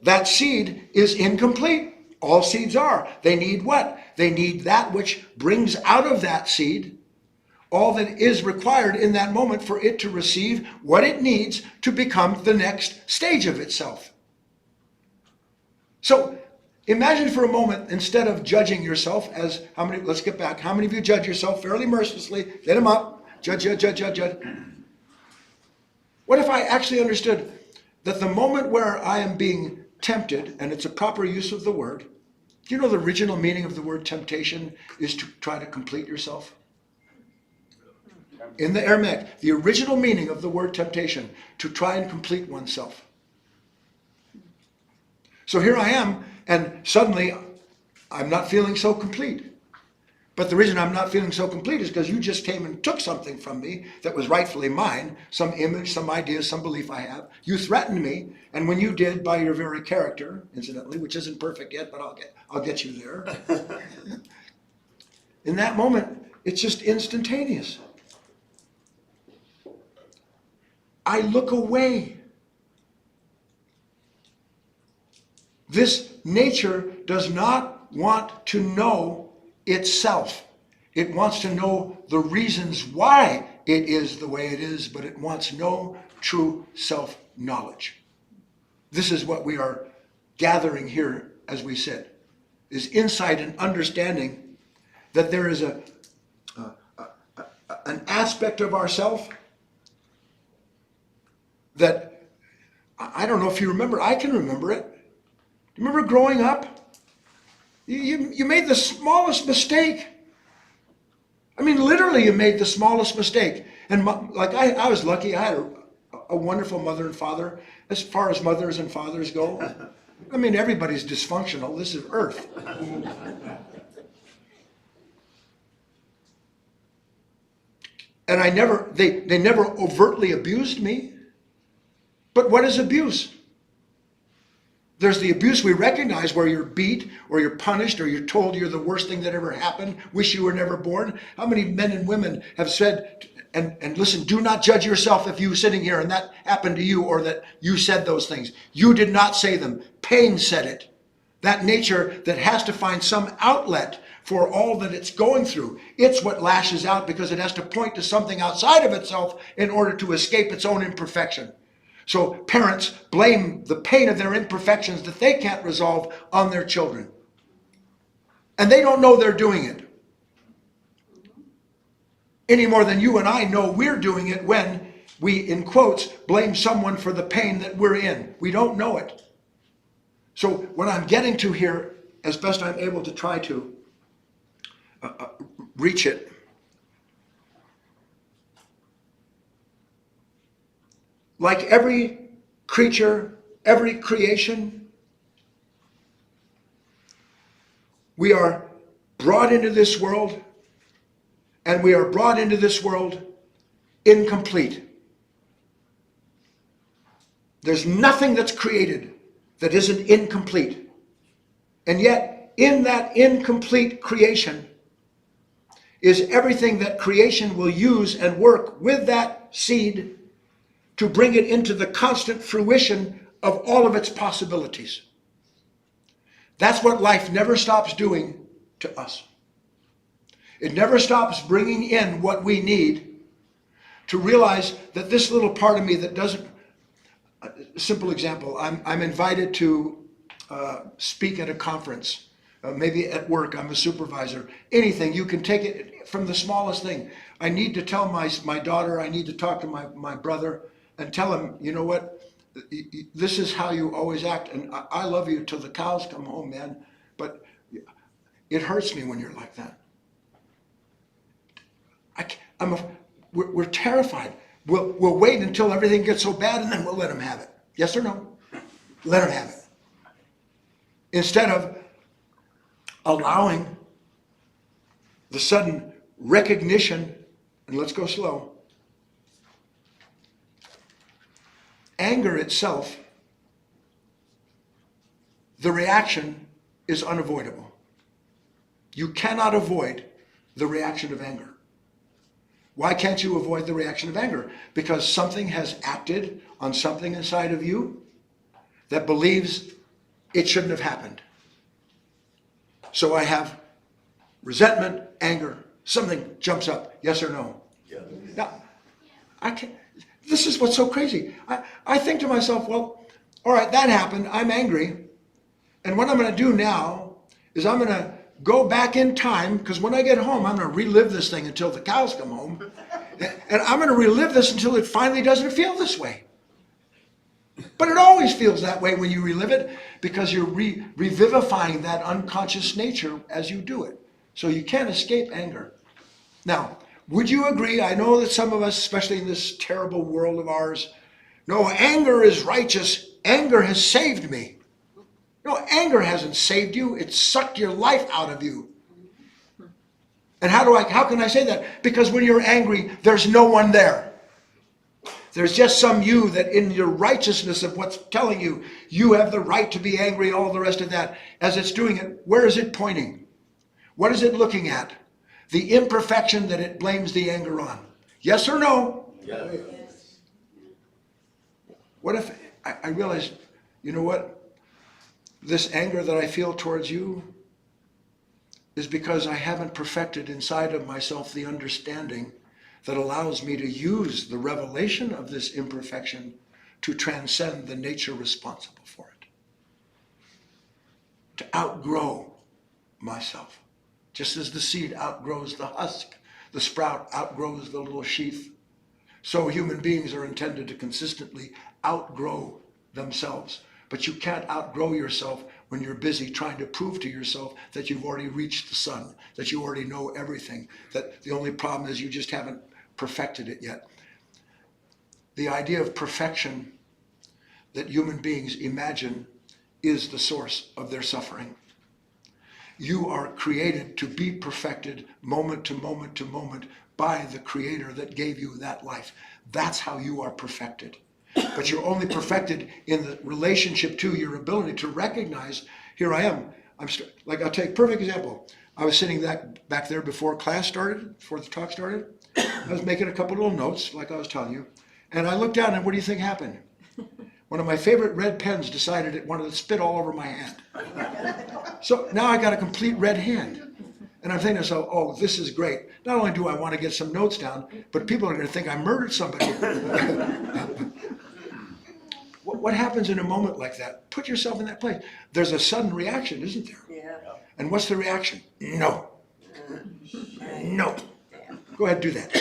S1: that seed is incomplete. All seeds are. They need what? They need that which brings out of that seed all that is required in that moment for it to receive what it needs to become the next stage of itself. So imagine for a moment, instead of judging yourself as, let's get back, how many of you judge yourself fairly mercilessly? Let them up. Judge. What if I actually understood that the moment where I am being tempted, and it's a proper use of the word, do you know the original meaning of the word temptation is to try to complete yourself? In the Aramaic, the original meaning of the word temptation, to try and complete oneself. So here I am, and suddenly I'm not feeling so complete. But the reason I'm not feeling so complete is because you just came and took something from me that was rightfully mine, some image, some idea, some belief I have. You threatened me, and when you did, by your very character, incidentally, which isn't perfect yet, but I'll get you there. In that moment, it's just instantaneous. I look away. This nature does not want to know itself. It wants to know the reasons why it is the way it is, but it wants no true self-knowledge. This is what we are gathering here as we sit, is insight and understanding that there is an aspect of ourself that, I don't know if you remember, I can remember it. Do you remember growing up? You made the smallest mistake. I mean, literally, you made the smallest mistake. And I was lucky. I had a wonderful mother and father. As far as mothers and fathers go, I mean, everybody's dysfunctional. This is Earth. And they never overtly abused me. But what is abuse? There's the abuse we recognize where you're beat or you're punished or you're told you're the worst thing that ever happened, wish you were never born. How many men and women have said, and listen, do not judge yourself if you were sitting here and that happened to you or that you said those things. You did not say them. Pain said it. That nature that has to find some outlet for all that it's going through. It's what lashes out because it has to point to something outside of itself in order to escape its own imperfection. So parents blame the pain of their imperfections that they can't resolve on their children. And they don't know they're doing it. Any more than you and I know we're doing it when we, in quotes, blame someone for the pain that we're in. We don't know it. So what I'm getting to here, as best I'm able to try to reach it, like every creature, every creation, we are brought into this world, and we are brought into this world incomplete. There's nothing that's created that isn't incomplete. And yet, in that incomplete creation is everything that creation will use and work with that seed to bring it into the constant fruition of all of its possibilities. That's what life never stops doing to us. It never stops bringing in what we need to realize that this little part of me that doesn't... A simple example, I'm invited to speak at a conference, maybe at work, I'm a supervisor, anything, you can take it from the smallest thing. I need to tell my daughter, I need to talk to my brother and tell him, you know what, this is how you always act, and I love you till the cows come home, man, but it hurts me when you're like that. We're terrified. We'll wait until everything gets so bad and then we'll let him have it. Yes or no? Let him have it. Instead of allowing the sudden recognition, and let's go slow. Anger itself, the reaction is unavoidable. You cannot avoid the reaction of anger. Why can't you avoid the reaction of anger? Because something has acted on something inside of you that believes it shouldn't have happened. So I have resentment, anger, something jumps up, yes or no?
S3: Yes.
S1: Now, this is what's so crazy. I think to myself, well, all right, that happened, I'm angry, and what I'm going to do now is I'm going to go back in time, because when I get home, I'm going to relive this thing until the cows come home. And I'm going to relive this until it finally doesn't feel this way. But it always feels that way when you relive it, because you're revivifying that unconscious nature as you do it. So you can't escape anger. Now, would you agree? I know that some of us, especially in this terrible world of ours, no, anger is righteous. Anger has saved me. No, anger hasn't saved you. It sucked your life out of you. And how can I say that? Because when you're angry, there's no one there. There's just some you that in your righteousness of what's telling you, you have the right to be angry, all the rest of that. As it's doing it, where is it pointing? What is it looking at? The imperfection that it blames the anger on. Yes or no?
S3: Yes.
S1: What if I realize, you know what? This anger that I feel towards you is because I haven't perfected inside of myself the understanding that allows me to use the revelation of this imperfection to transcend the nature responsible for it. To outgrow myself. Just as the seed outgrows the husk, the sprout outgrows the little sheath. So human beings are intended to consistently outgrow themselves. But you can't outgrow yourself when you're busy trying to prove to yourself that you've already reached the sun, that you already know everything, that the only problem is you just haven't perfected it yet. The idea of perfection that human beings imagine is the source of their suffering. You are created to be perfected moment to moment to moment by the Creator that gave you that life. That's how you are perfected. But you're only perfected in the relationship to your ability to recognize, here I am. I'll take a perfect example. I was sitting back there before class started, before the talk started. I was making a couple little notes, like I was telling you. And I looked down and what do you think happened? One of my favorite red pens decided it wanted to spit all over my hand. So now I got a complete red hand. And I'm thinking to myself, oh, this is great. Not only do I want to get some notes down, but people are going to think I murdered somebody. What happens in a moment like that? Put yourself in that place. There's a sudden reaction, isn't there?
S2: Yeah.
S1: And what's the reaction? No. No. Go ahead, do that.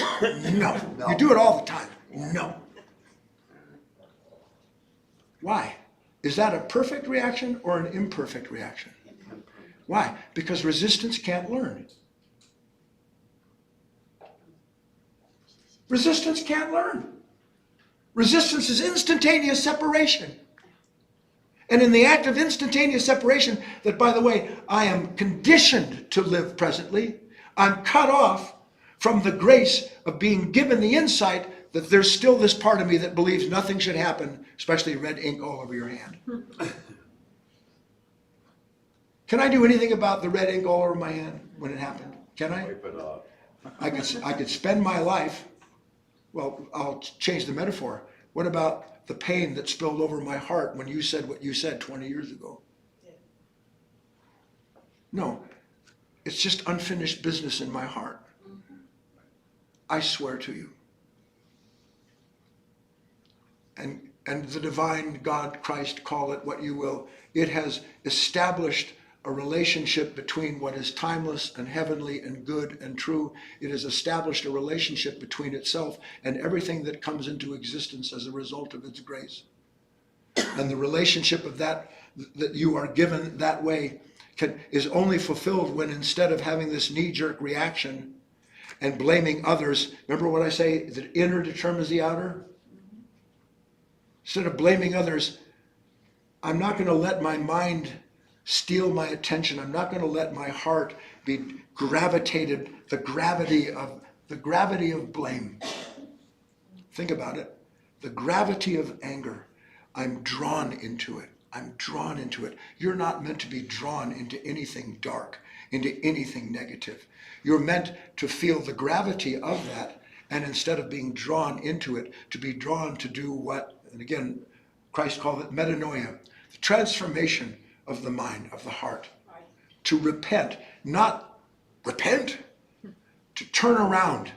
S1: No. You do it all the time. No. Why? Is that a perfect reaction or an imperfect reaction? Why? Because resistance can't learn. Resistance can't learn. Resistance is instantaneous separation. And in the act of instantaneous separation, that by the way, I am conditioned to live presently, I'm cut off from the grace of being given the insight that there's still this part of me that believes nothing should happen, especially red ink all over your hand. Can I do anything about the red ink all over my hand when it happened? Can I?
S6: Wipe it off.
S1: I could spend my life, well, I'll change the metaphor. What about the pain that spilled over my heart when you said what you said 20 years ago? No, it's just unfinished business in my heart. I swear to you. And the divine God, Christ, call it what you will, it has established a relationship between what is timeless and heavenly and good and true. It has established a relationship between itself and everything that comes into existence as a result of its grace. And the relationship of that you are given that way is only fulfilled when, instead of having this knee-jerk reaction and blaming others, remember what I say, the inner determines the outer? Instead of blaming others, I'm not going to let my mind steal my attention. I'm not going to let my heart be gravitated, the gravity of blame. Think about it. The gravity of anger. I'm drawn into it. I'm drawn into it. You're not meant to be drawn into anything dark, into anything negative. You're meant to feel the gravity of that, and instead of being drawn into it, to be drawn to do what, and again, Christ called it metanoia, the transformation of the mind, of the heart. To repent, not repent, to turn around.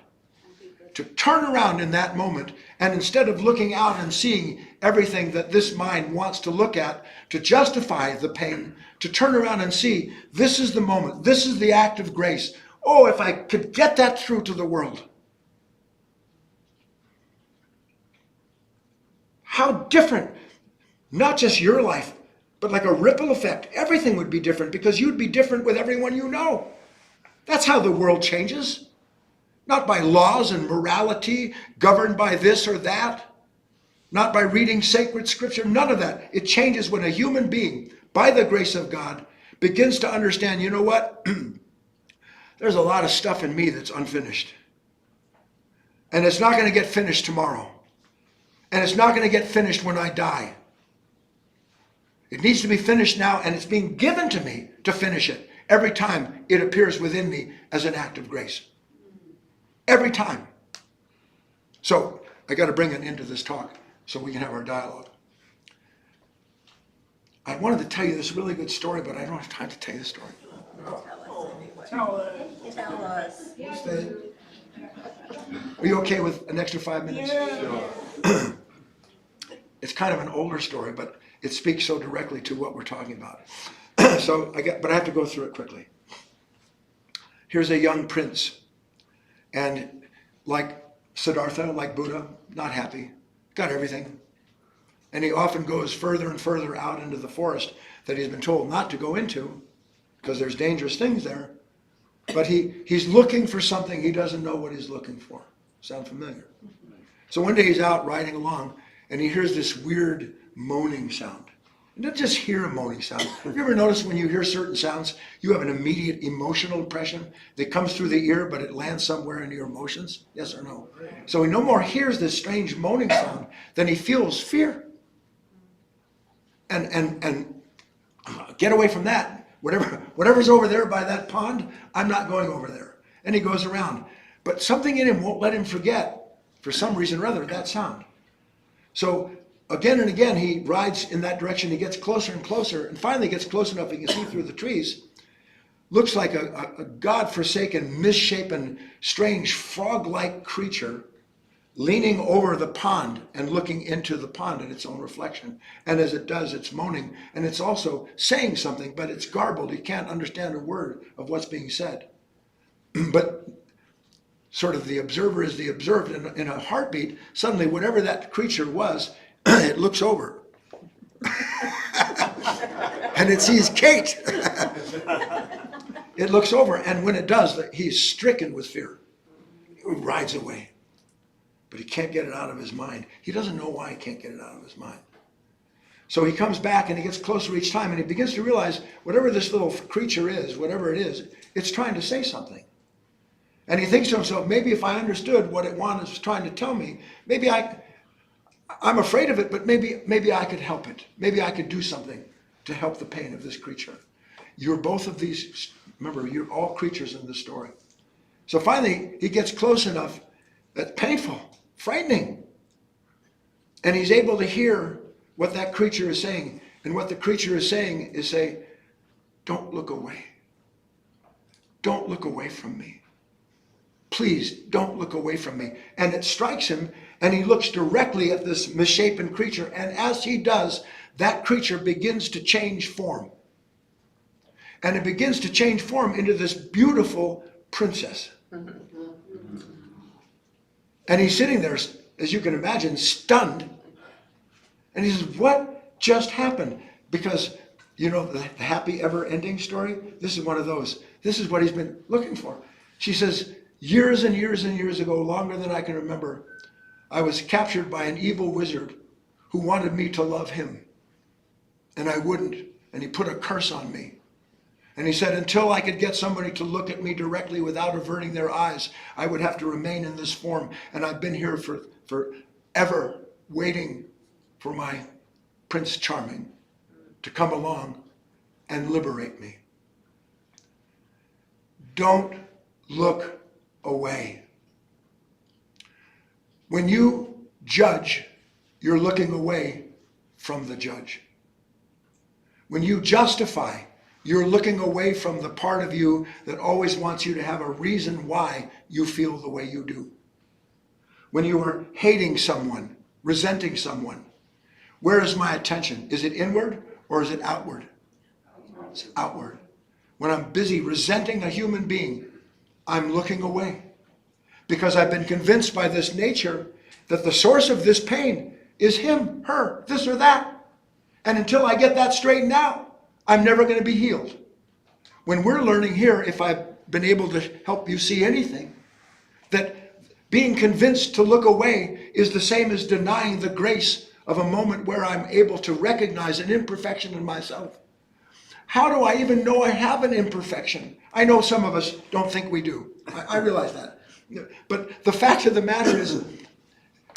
S1: To turn around in that moment, and instead of looking out and seeing everything that this mind wants to look at to justify the pain, to turn around and see, this is the moment, this is the act of grace. Oh, if I could get that through to the world. How different, not just your life, but like a ripple effect. Everything would be different because you'd be different with everyone you know. That's how the world changes. Not by laws and morality governed by this or that. Not by reading sacred scripture, none of that. It changes when a human being, by the grace of God, begins to understand, you know what? There's a lot of stuff in me that's unfinished. And it's not going to get finished tomorrow. And it's not going to get finished when I die. It needs to be finished now, and it's being given to me to finish it every time it appears within me as an act of grace. Every time. So I got to bring an end to this talk so we can have our dialogue. I wanted to tell you this really good story, but I don't have time to tell you the story.
S2: Tell us.
S1: Are you okay with an extra 5 minutes?
S2: Yeah.
S1: It's kind of an older story, but it speaks so directly to what we're talking about. But I have to go through it quickly. Here's a young prince. And like Siddhartha, like Buddha, not happy, got everything. And he often goes further and further out into the forest that he's been told not to go into because there's dangerous things there. But he's looking for something he doesn't know what he's looking for. Sound familiar? So one day he's out riding along and he hears this weird moaning sound. And don't just hear a moaning sound. Have you ever noticed when you hear certain sounds, you have an immediate emotional impression that comes through the ear, but it lands somewhere in your emotions? Yes or no? So he no more hears this strange moaning sound than he feels fear. And get away from that. Whatever's over there by that pond, I'm not going over there. And he goes around. But something in him won't let him forget, for some reason or other, that sound. So again and again, he rides in that direction. He gets closer and closer, and finally gets close enough he can see through the trees. Looks like a God-forsaken, misshapen, strange, frog-like creature leaning over the pond and looking into the pond in its own reflection. And as it does, it's moaning, and it's also saying something, but it's garbled. You can't understand a word of what's being said. But sort of the observer is the observed. In a heartbeat, suddenly whatever that creature was, it looks over. And it sees Kate. It looks over, and when it does, he's stricken with fear. He rides away. But he can't get it out of his mind. He doesn't know why he can't get it out of his mind. So he comes back and he gets closer each time, and he begins to realize whatever this little creature is, whatever it is, it's trying to say something. And he thinks to himself, maybe if I understood what it was trying to tell me, maybe I'm afraid of it, but maybe I could help it. Maybe I could do something to help the pain of this creature. You're both of these, remember, you're all creatures in this story. So finally, he gets close enough that's painful, frightening. And he's able to hear what that creature is saying. And what the creature is saying is say, don't look away. Don't look away from me. Please don't look away from me. And it strikes him, and he looks directly at this misshapen creature. And as he does, that creature begins to change form. And it begins to change form into this beautiful princess. And he's sitting there, as you can imagine, stunned. And he says, what just happened? Because, you know, the happy ever ending story, this is one of those. This is what he's been looking for. She says, years and years and years ago, longer than I can remember, I was captured by an evil wizard who wanted me to love him. And I wouldn't. And he put a curse on me. And he said, until I could get somebody to look at me directly without averting their eyes, I would have to remain in this form. And I've been here forever waiting for my Prince Charming to come along and liberate me. Don't look away. When you judge, you're looking away from the judge. When you justify, you're looking away from the part of you that always wants you to have a reason why you feel the way you do. When you are hating someone, resenting someone, where is my attention? Is it inward or is it outward? It's outward. When I'm busy resenting a human being, I'm looking away. Because I've been convinced by this nature that the source of this pain is him, her, this or that. And until I get that straightened out, I'm never going to be healed. When we're learning here, if I've been able to help you see anything, that being convinced to look away is the same as denying the grace of a moment where I'm able to recognize an imperfection in myself. How do I even know I have an imperfection? I know some of us don't think we do. I realize that. But the fact of the matter is,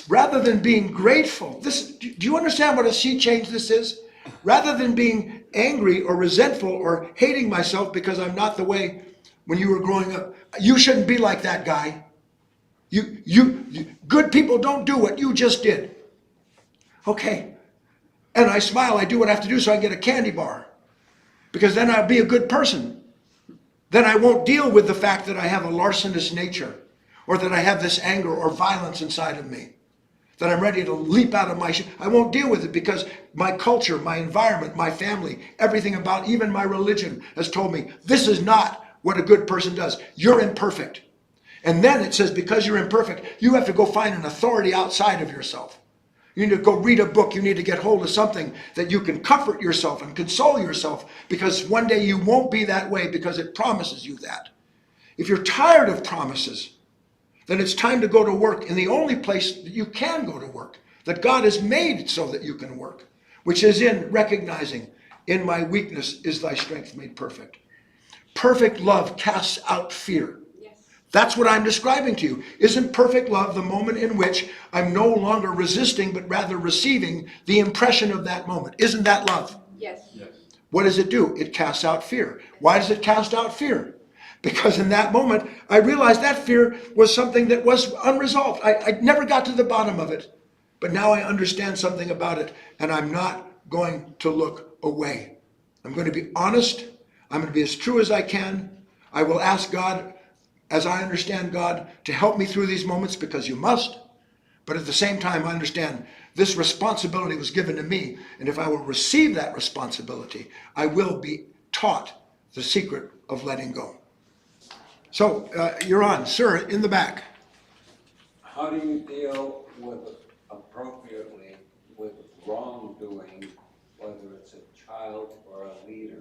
S1: rather than being grateful, do you understand what a sea change this is? Rather than being angry or resentful or hating myself because I'm not the way when you were growing up, you shouldn't be like that guy. You good people don't do what you just did. Okay. And I smile, I do what I have to do so I get a candy bar. Because then I'll be a good person. Then I won't deal with the fact that I have a larcenous nature or that I have this anger or violence inside of me. That I'm ready to leap out of my shoe. I won't deal with it because my culture, my environment, my family, everything about even my religion has told me this is not what a good person does. You're imperfect. And then it says because you're imperfect, you have to go find an authority outside of yourself. You need to go read a book. You need to get hold of something that you can comfort yourself and console yourself because one day you won't be that way because it promises you that. If you're tired of promises, then it's time to go to work in the only place that you can go to work, that God has made so that you can work, which is in recognizing, in my weakness is thy strength made perfect. Perfect love casts out fear.
S4: Yes.
S1: That's what I'm describing to you. Isn't perfect love the moment in which I'm no longer resisting, but rather receiving the impression of that moment? Isn't that love?
S4: Yes.
S1: What does it do? It casts out fear. Why does it cast out fear? Because in that moment, I realized that fear was something that was unresolved. I never got to the bottom of it. But now I understand something about it, and I'm not going to look away. I'm going to be honest. I'm going to be as true as I can. I will ask God, as I understand God, to help me through these moments because you must. But at the same time, I understand this responsibility was given to me. And if I will receive that responsibility, I will be taught the secret of letting go. So, you're on, sir, in the back.
S7: How do you deal with appropriately with wrongdoing, whether it's a child or a leader?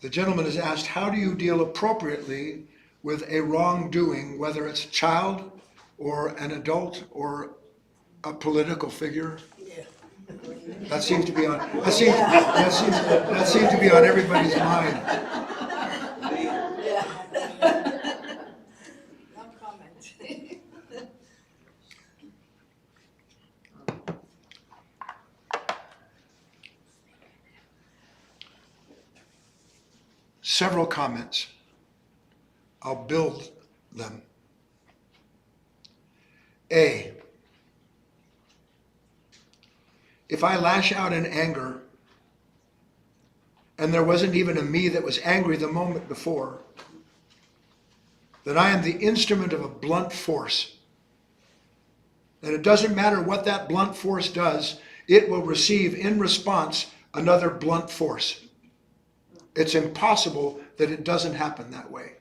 S1: The gentleman has asked, how do you deal appropriately with a wrongdoing, whether it's a child or an adult or a political figure? That seems to be on. That seems to be on everybody's mind. several comments. I'll build them. A, if I lash out in anger, and there wasn't even a me that was angry the moment before, then I am the instrument of a blunt force. And it doesn't matter what that blunt force does, it will receive in response another blunt force. It's impossible that it doesn't happen that way.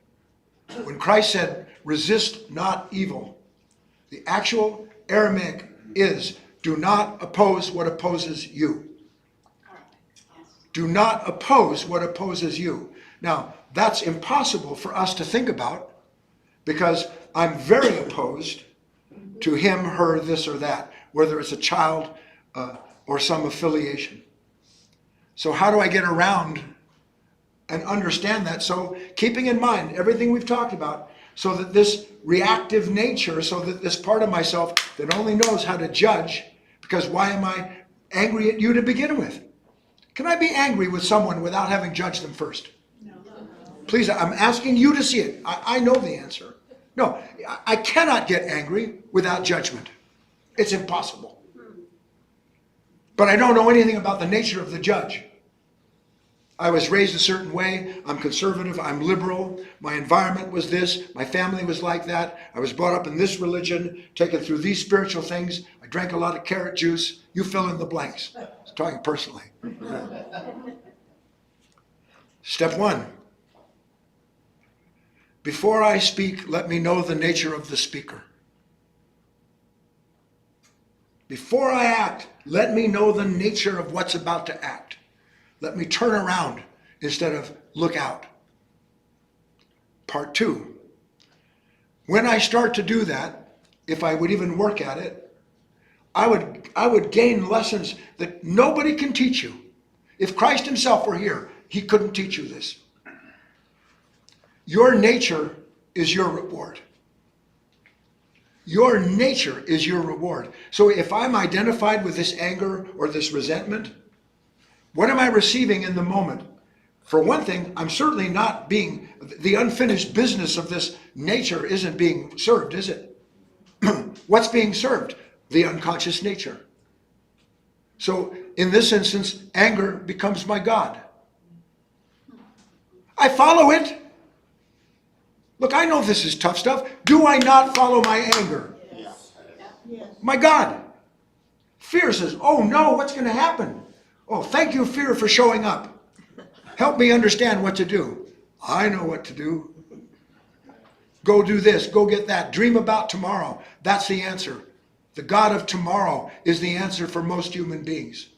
S1: When Christ said, resist not evil, the actual Aramaic is, do not oppose what opposes you. Do not oppose what opposes you. Now, that's impossible for us to think about because I'm very opposed to him, her, this or that, whether it's a child or some affiliation. So how do I get around and understand that? So keeping in mind everything we've talked about, so that this reactive nature, so that this part of myself that only knows how to judge, because why am I angry at you to begin with? Can I be angry with someone without having judged them first? No. Please, I'm asking you to see it. I know the answer. No, I cannot get angry without judgment. It's impossible. But I don't know anything about the nature of the judge. I was raised a certain way. I'm conservative. I'm liberal. My environment was this. My family was like that. I was brought up in this religion, taken through these spiritual things. I drank a lot of carrot juice. You fill in the blanks. I'm talking personally. Step one. Before I speak, let me know the nature of the speaker. Before I act, let me know the nature of what's about to act. Let me turn around instead of look out. Part two. When I start to do that, if I would even work at it, I would gain lessons that nobody can teach you. If Christ himself were here, he couldn't teach you this. Your nature is your reward. Your nature is your reward. So if I'm identified with this anger or this resentment, what am I receiving in the moment? For one thing, I'm certainly not being, the unfinished business of this nature isn't being served, is it? What's being served? The unconscious nature. So in this instance, anger becomes my God. I follow it. Look, I know this is tough stuff. Do I not follow my anger?
S2: Yes.
S1: My God. Fear says, oh no, what's going to happen? Oh, thank you, fear, for showing up. Help me understand what to do. I know what to do. Go do this, go get that. Dream about tomorrow. That's the answer. The God of tomorrow is the answer for most human beings.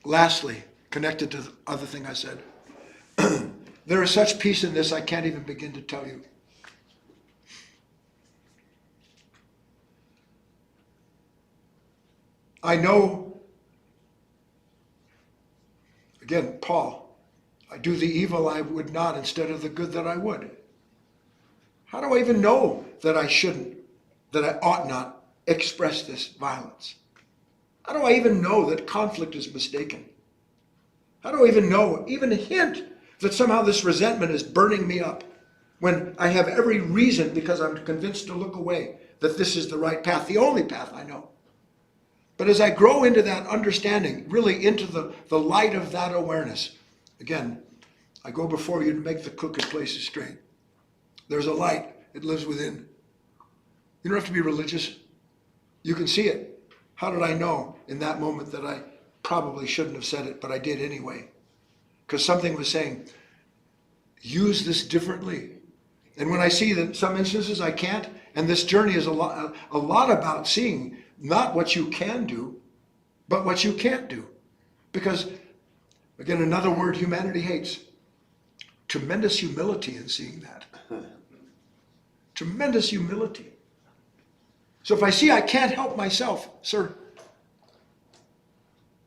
S1: Lastly, connected to the other thing I said, there is such peace in this I can't even begin to tell you. I know, again, Paul, I do the evil I would not instead of the good that I would. How do I even know that I shouldn't, that I ought not express this violence? How do I even know that conflict is mistaken? How do I even know, even a hint, that somehow this resentment is burning me up when I have every reason, because I'm convinced to look away, that this is the right path, the only path I know. But as I grow into that understanding, really into the light of that awareness, again, I go before you to make the crooked places straight. There's a light. It lives within. You don't have to be religious. You can see it. How did I know in that moment that I probably shouldn't have said it, but I did anyway? Because something was saying, use this differently. And when I see that some instances I can't, and this journey is a lot about seeing not what you can do, but what you can't do. Because, again, another word humanity hates, tremendous humility in seeing that. Tremendous humility. So if I see I can't help myself, sir,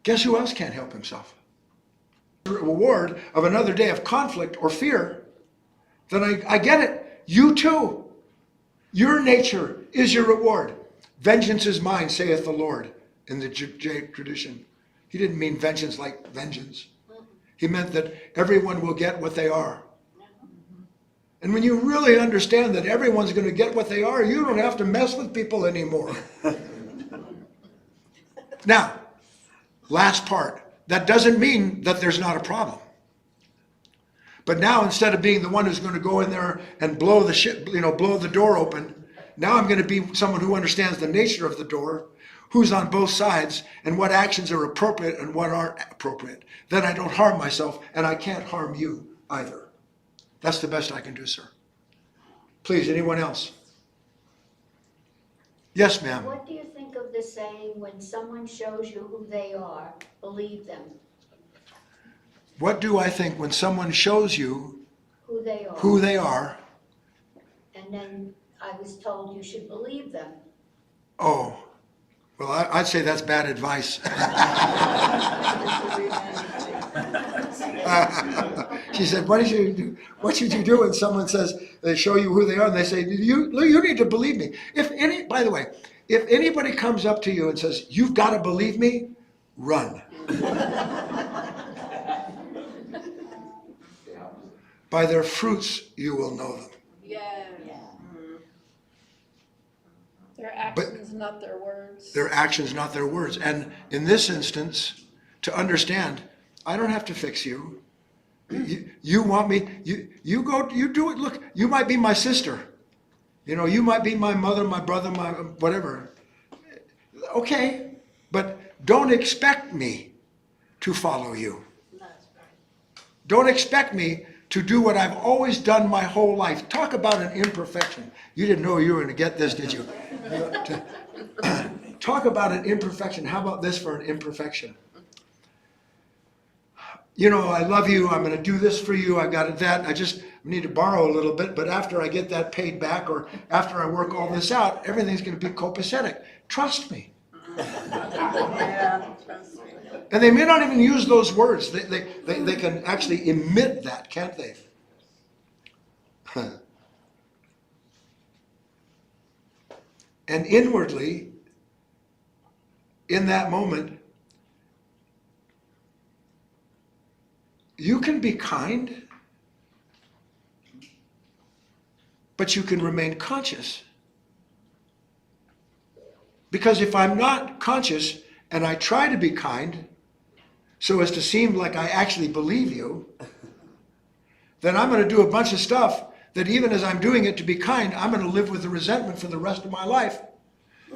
S1: guess who else can't help himself? The reward of another day of conflict or fear, then I get it. You too. Your nature is your reward. Vengeance is mine, saith the Lord, in the Judaic tradition. He didn't mean vengeance like vengeance. He meant that everyone will get what they are. And when you really understand that everyone's going to get what they are, you don't have to mess with people anymore. Now, last part. That doesn't mean that there's not a problem. But now, instead of being the one who's going to go in there and blow the door open, now I'm going to be someone who understands the nature of the door, who's on both sides, and what actions are appropriate and what aren't appropriate. Then I don't harm myself, and I can't harm you either. That's the best I can do, sir. Please, anyone else? Yes, ma'am.
S8: What do you think of the saying, when someone shows you who they are, believe them,
S1: What do I think when someone shows you
S8: who they are?
S1: who they are?
S8: And then I was told you should believe them.
S1: Oh, well, I'd say that's bad advice. She said, what should you do when someone says, they show you who they are, and they say, you need to believe me. By the way, if anybody comes up to you and says, you've got to believe me, run. By their fruits you will know them.
S4: Yeah. Their actions, not their words.
S1: Their actions, not their words. And in this instance, to understand, I don't have to fix you. You want me, you go, you do it. Look, you might be my sister. You might be my mother, my brother, my whatever. Okay, but don't expect me to follow you. Don't expect me to do what I've always done my whole life. Talk about an imperfection. You didn't know you were going to get this, did you? Talk about an imperfection. How about this for an imperfection? I love you. I'm going to do this for you. I got that. I just need to borrow a little bit. But after I get that paid back, or after I work all this out, everything's going to be copacetic. Trust me.
S2: Yeah, trust me.
S1: And they may not even use those words. They can actually emit that, can't they? And inwardly, in that moment, you can be kind, but you can remain conscious. Because if I'm not conscious and I try to be kind so as to seem like I actually believe you, then I'm going to do a bunch of stuff that even as I'm doing it to be kind, I'm going to live with the resentment for the rest of my life.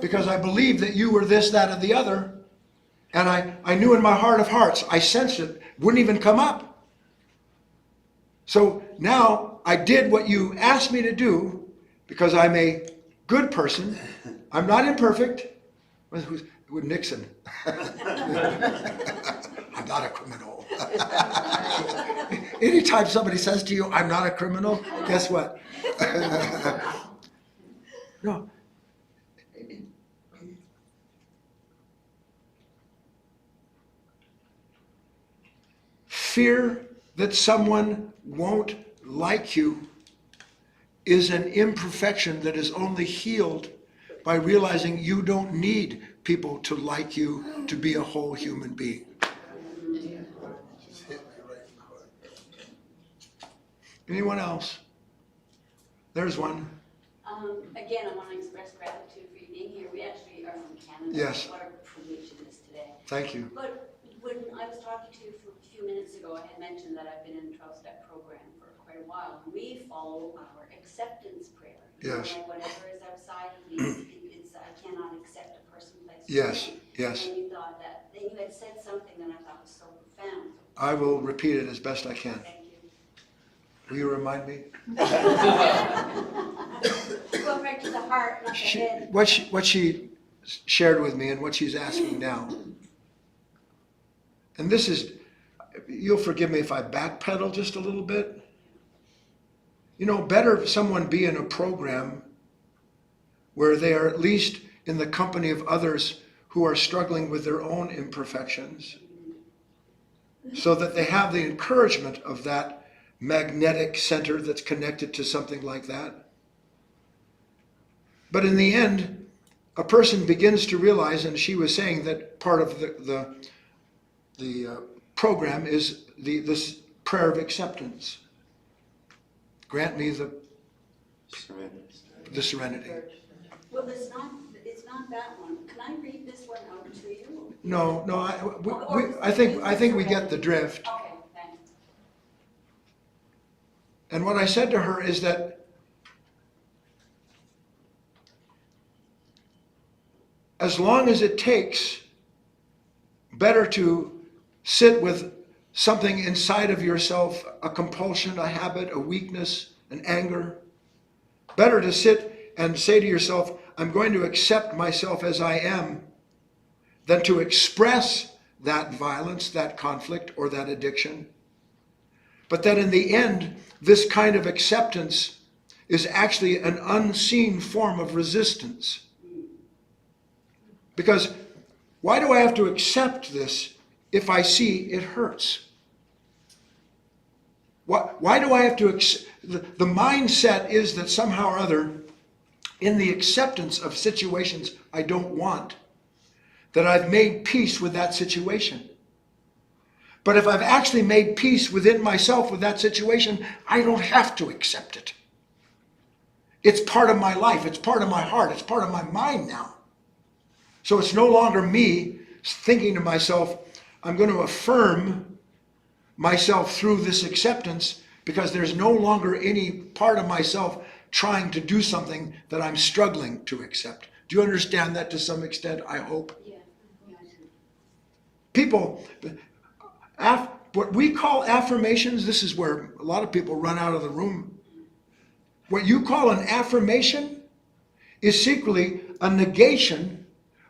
S1: Because I believe that you were this, that, or the other. And I knew in my heart of hearts, I sensed it, wouldn't even come up. So now I did what you asked me to do because I'm a good person. I'm not imperfect. With Nixon. I'm not a criminal. Anytime somebody says to you, I'm not a criminal, guess what? No. Fear that someone won't like you is an imperfection that is only healed by realizing you don't need people to like you to be a whole human being. Anyone else? There's one.
S9: Again, I want to express gratitude for you being here. We actually are from Canada.
S1: Yes.
S9: What a privilege it is today.
S1: Thank you.
S9: But when I was talking to you a few minutes ago, I had mentioned that I've been in the 12-step program for quite a while. And we follow our acceptance prayer.
S1: Yes.
S9: Like whatever is outside of me, I cannot accept a person, place, or
S1: Yes,
S9: thing.
S1: yes.
S9: And you thought that, then you had said something that I thought was so profound.
S1: I will repeat it as best I can.
S9: Thank you.
S1: Will you remind me?
S9: Go right to the heart, not the head.
S1: What she shared with me and what she's asking now. And this is, you'll forgive me if I backpedal just a little bit. Better someone be in a program where they are at least in the company of others who are struggling with their own imperfections, so that they have the encouragement of that magnetic center that's connected to something like that. But in the end, a person begins to realize, and she was saying that part of the program is this prayer of acceptance. Grant me the serenity.
S9: Well, it's not that one. Can I read this one out to you?
S1: No, I think we get the drift.
S9: Okay, thanks.
S1: And what I said to her is that as long as it takes, better to sit with something inside of yourself, a compulsion, a habit, a weakness, an anger. Better to sit and say to yourself, I'm going to accept myself as I am, than to express that violence, that conflict, or that addiction. But that in the end, this kind of acceptance is actually an unseen form of resistance. Because why do I have to accept this if I see it hurts? Why do I have to accept? The mindset is that somehow or other, in the acceptance of situations I don't want, that I've made peace with that situation. But if I've actually made peace within myself with that situation, I don't have to accept it. It's part of my life. It's part of my heart. It's part of my mind now. So it's no longer me thinking to myself, I'm going to affirm myself through this acceptance, because there's no longer any part of myself trying to do something that I'm struggling to accept. Do you understand that to some extent, I hope?
S9: Yeah.
S1: People, what we call affirmations, this is where a lot of people run out of the room. What you call an affirmation is secretly a negation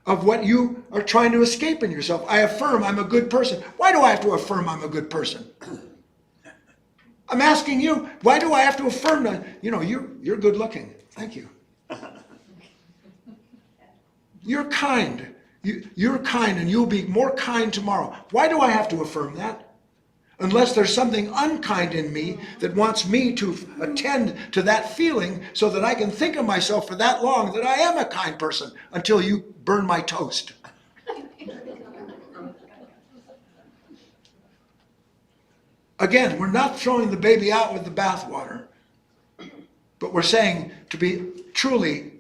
S1: of what you are trying to escape in yourself. I affirm I'm a good person. Why do I have to affirm I'm a good person? I'm asking you, why do I have to affirm that? You're good looking. Thank you. You're kind. You're kind, and you'll be more kind tomorrow. Why do I have to affirm that? Unless there's something unkind in me that wants me to attend to that feeling so that I can think of myself for that long that I am a kind person until you burn my toast. Again, we're not throwing the baby out with the bathwater, but we're saying to be truly,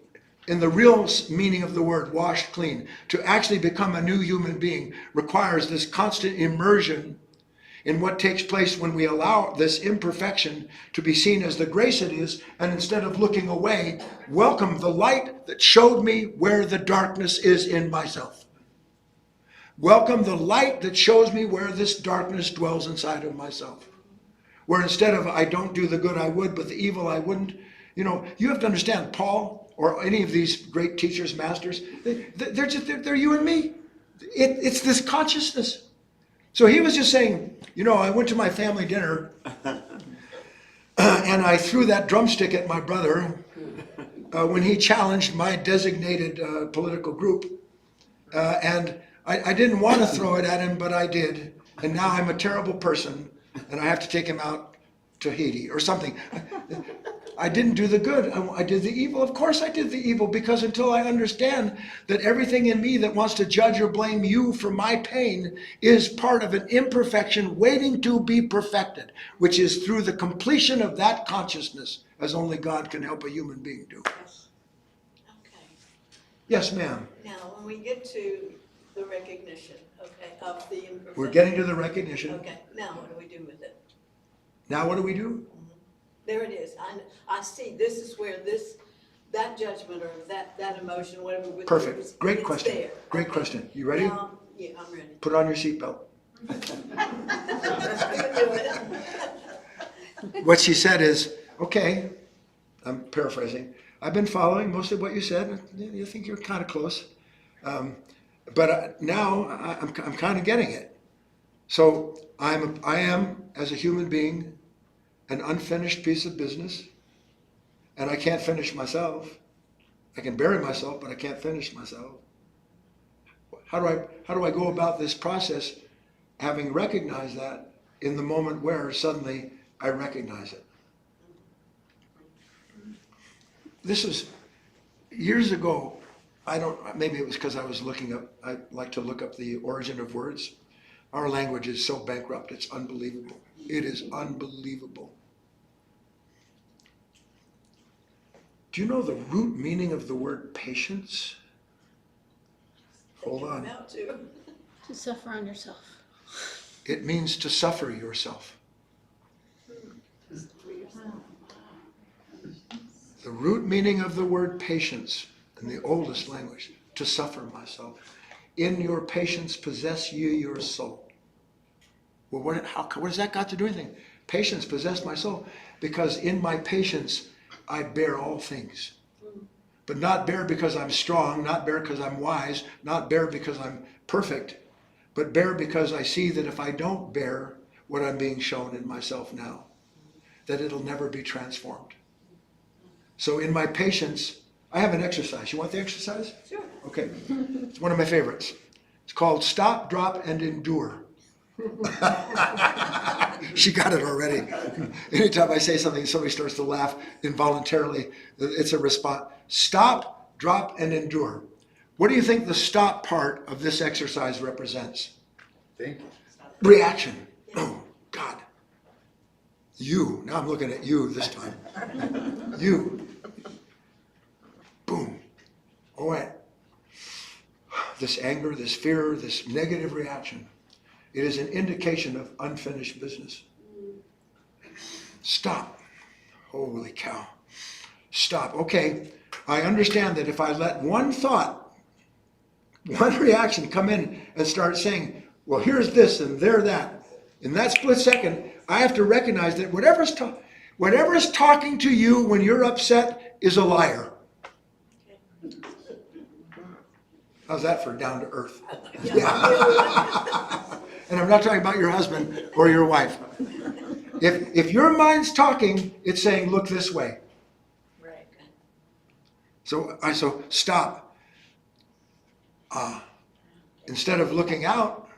S1: in the real meaning of the word, washed clean, to actually become a new human being requires this constant immersion in what takes place when we allow this imperfection to be seen as the grace it is, and instead of looking away, welcome the light that showed me where the darkness is in myself. Welcome the light that shows me where this darkness dwells inside of myself. Where instead of I don't do the good I would, but the evil I wouldn't, you have to understand, Paul or any of these great teachers, masters, they're you and me. It's this consciousness. So he was just saying, I went to my family dinner and I threw that drumstick at my brother when he challenged my designated political group. And I didn't want to throw it at him, but I did. And now I'm a terrible person and I have to take him out to Haiti or something. I didn't do the good. I did the evil. Of course I did the evil, because until I understand that everything in me that wants to judge or blame you for my pain is part of an imperfection waiting to be perfected, which is through the completion of that consciousness, as only God can help a human being do.
S2: Okay.
S1: Yes, ma'am.
S2: Now, when we get to the recognition, okay, of the imperfection.
S1: We're getting to the recognition.
S2: Okay, now what do we do with it?
S1: Now what do we do?
S2: There it is. I see this is where that judgment or that emotion, whatever.
S1: Perfect. Great
S2: it's
S1: question.
S2: there.
S1: Great
S2: Okay.
S1: question. You ready?
S2: Yeah, I'm ready.
S1: Put on your seatbelt. What she said is, okay, I'm paraphrasing, I've been following most of what you said. You think you're kind of close. But now I'm kind of getting it. So I am, as a human being, an unfinished piece of business, and I can't finish myself. I can bury myself, but I can't finish myself. How do I go about this process, having recognized that in the moment where suddenly I recognize it? This is years ago. Maybe it was because I was looking up, I like to look up the origin of words. Our language is so bankrupt, it's unbelievable. It is unbelievable. Do you know the root meaning of the word patience? Hold on.
S2: About to.
S4: To suffer on yourself.
S1: It means to suffer yourself. The root meaning of the word patience in the oldest language, to suffer myself. In your patience possess ye your soul. Well, what has that got to do with anything? Patience possessed my soul because in my patience I bear all things. But not bear because I'm strong, not bear because I'm wise, not bear because I'm perfect, but bear because I see that if I don't bear what I'm being shown in myself now, that it'll never be transformed. So in my patience, I have an exercise. You want the exercise?
S2: Sure.
S1: Okay. It's one of my favorites. It's called Stop, Drop, and Endure. She got it already. Anytime I say something, somebody starts to laugh involuntarily, it's a response. Stop, drop, and endure. What do you think the stop part of this exercise represents?
S5: Think.
S1: Reaction. Oh, God. You. Now I'm looking at you this time. You. Boom. All right. This anger, this fear, this negative reaction. It is an indication of unfinished business. Stop. Holy cow. Stop. Okay, I understand that if I let one thought, one reaction come in and start saying, well, here's this and there that, in that split second, I have to recognize that whatever is talking to you when you're upset is a liar. How's that for down to earth? Yeah. And I'm not talking about your husband or your wife. If your mind's talking, it's saying, look this way.
S2: Right.
S1: So stop. Instead of looking out,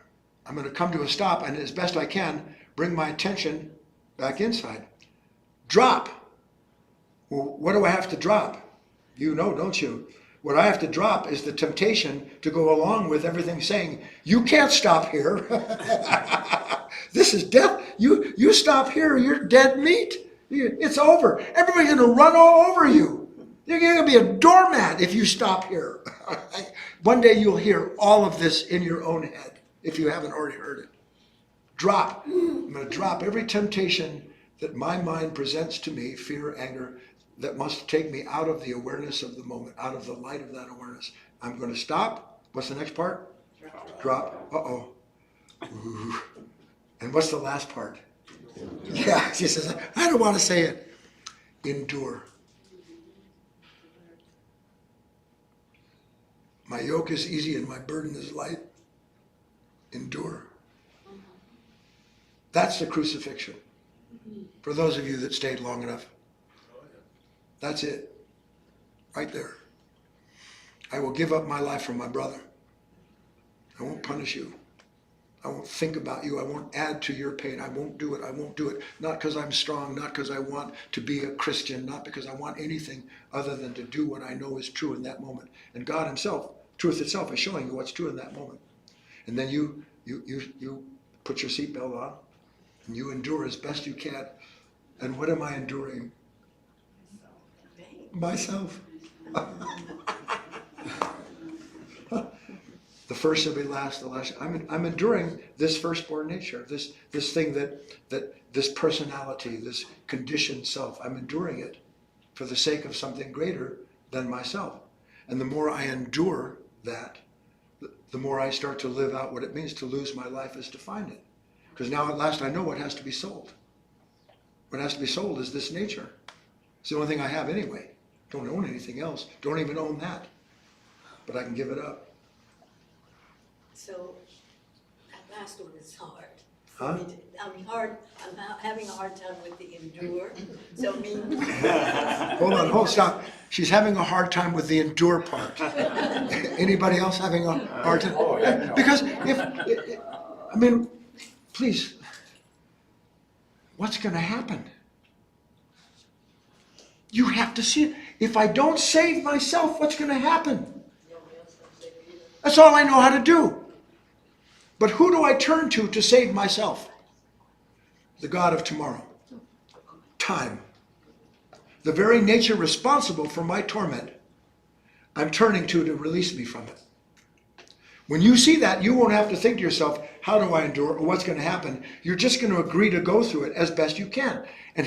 S1: I'm going to come to a stop and as best I can, bring my attention back inside. Drop. Well, what do I have to drop? You know, don't you? What I have to drop is the temptation to go along with everything saying, you can't stop here. This is death. You stop here, you're dead meat. It's over. Everybody's going to run all over you. You're going to be a doormat if you stop here. One day you'll hear all of this in your own head if you haven't already heard it. Drop. I'm going to drop every temptation that my mind presents to me, fear, anger, that must take me out of the awareness of the moment, out of the light of that awareness. I'm going to stop. What's the next part? Drop. Uh-oh. Ooh. And what's the last part? Yeah, she says, I don't want to say it. Endure. My yoke is easy and my burden is light. Endure. That's the crucifixion. For those of you that stayed long enough. That's it. Right there. I will give up my life for my brother. I won't punish you. I won't think about you. I won't add to your pain. I won't do it. I won't do it. Not because I'm strong, not because I want to be a Christian, not because I want anything other than to do what I know is true in that moment. And God himself, truth itself, is showing you what's true in that moment. And then you put your seatbelt on and you endure as best you can. And what am I enduring? Myself. The first shall be last, the last. I'm enduring this firstborn nature, this thing that this personality, this conditioned self. I'm enduring it for the sake of something greater than myself. And the more I endure that, the more I start to live out what it means to lose my life is to find it. Because now at last I know what has to be sold. What has to be sold is this nature. It's the only thing I have anyway. Don't own anything else. Don't even own that. But I can give it up.
S2: So that last one is hard.
S1: Huh?
S2: I'm having a hard time with the endure. So
S1: Stop. She's having a hard time with the endure part. Anybody else having a hard time?
S5: Oh, yeah, no.
S1: Because please, what's going to happen? You have to see it. If I don't save myself, what's going to happen? That's all I know how to do. But who do I turn to save myself? The God of tomorrow. Time. The very nature responsible for my torment, I'm turning to release me from it. When you see that, you won't have to think to yourself, how do I endure, or what's going to happen? You're just going to agree to go through it as best you can. And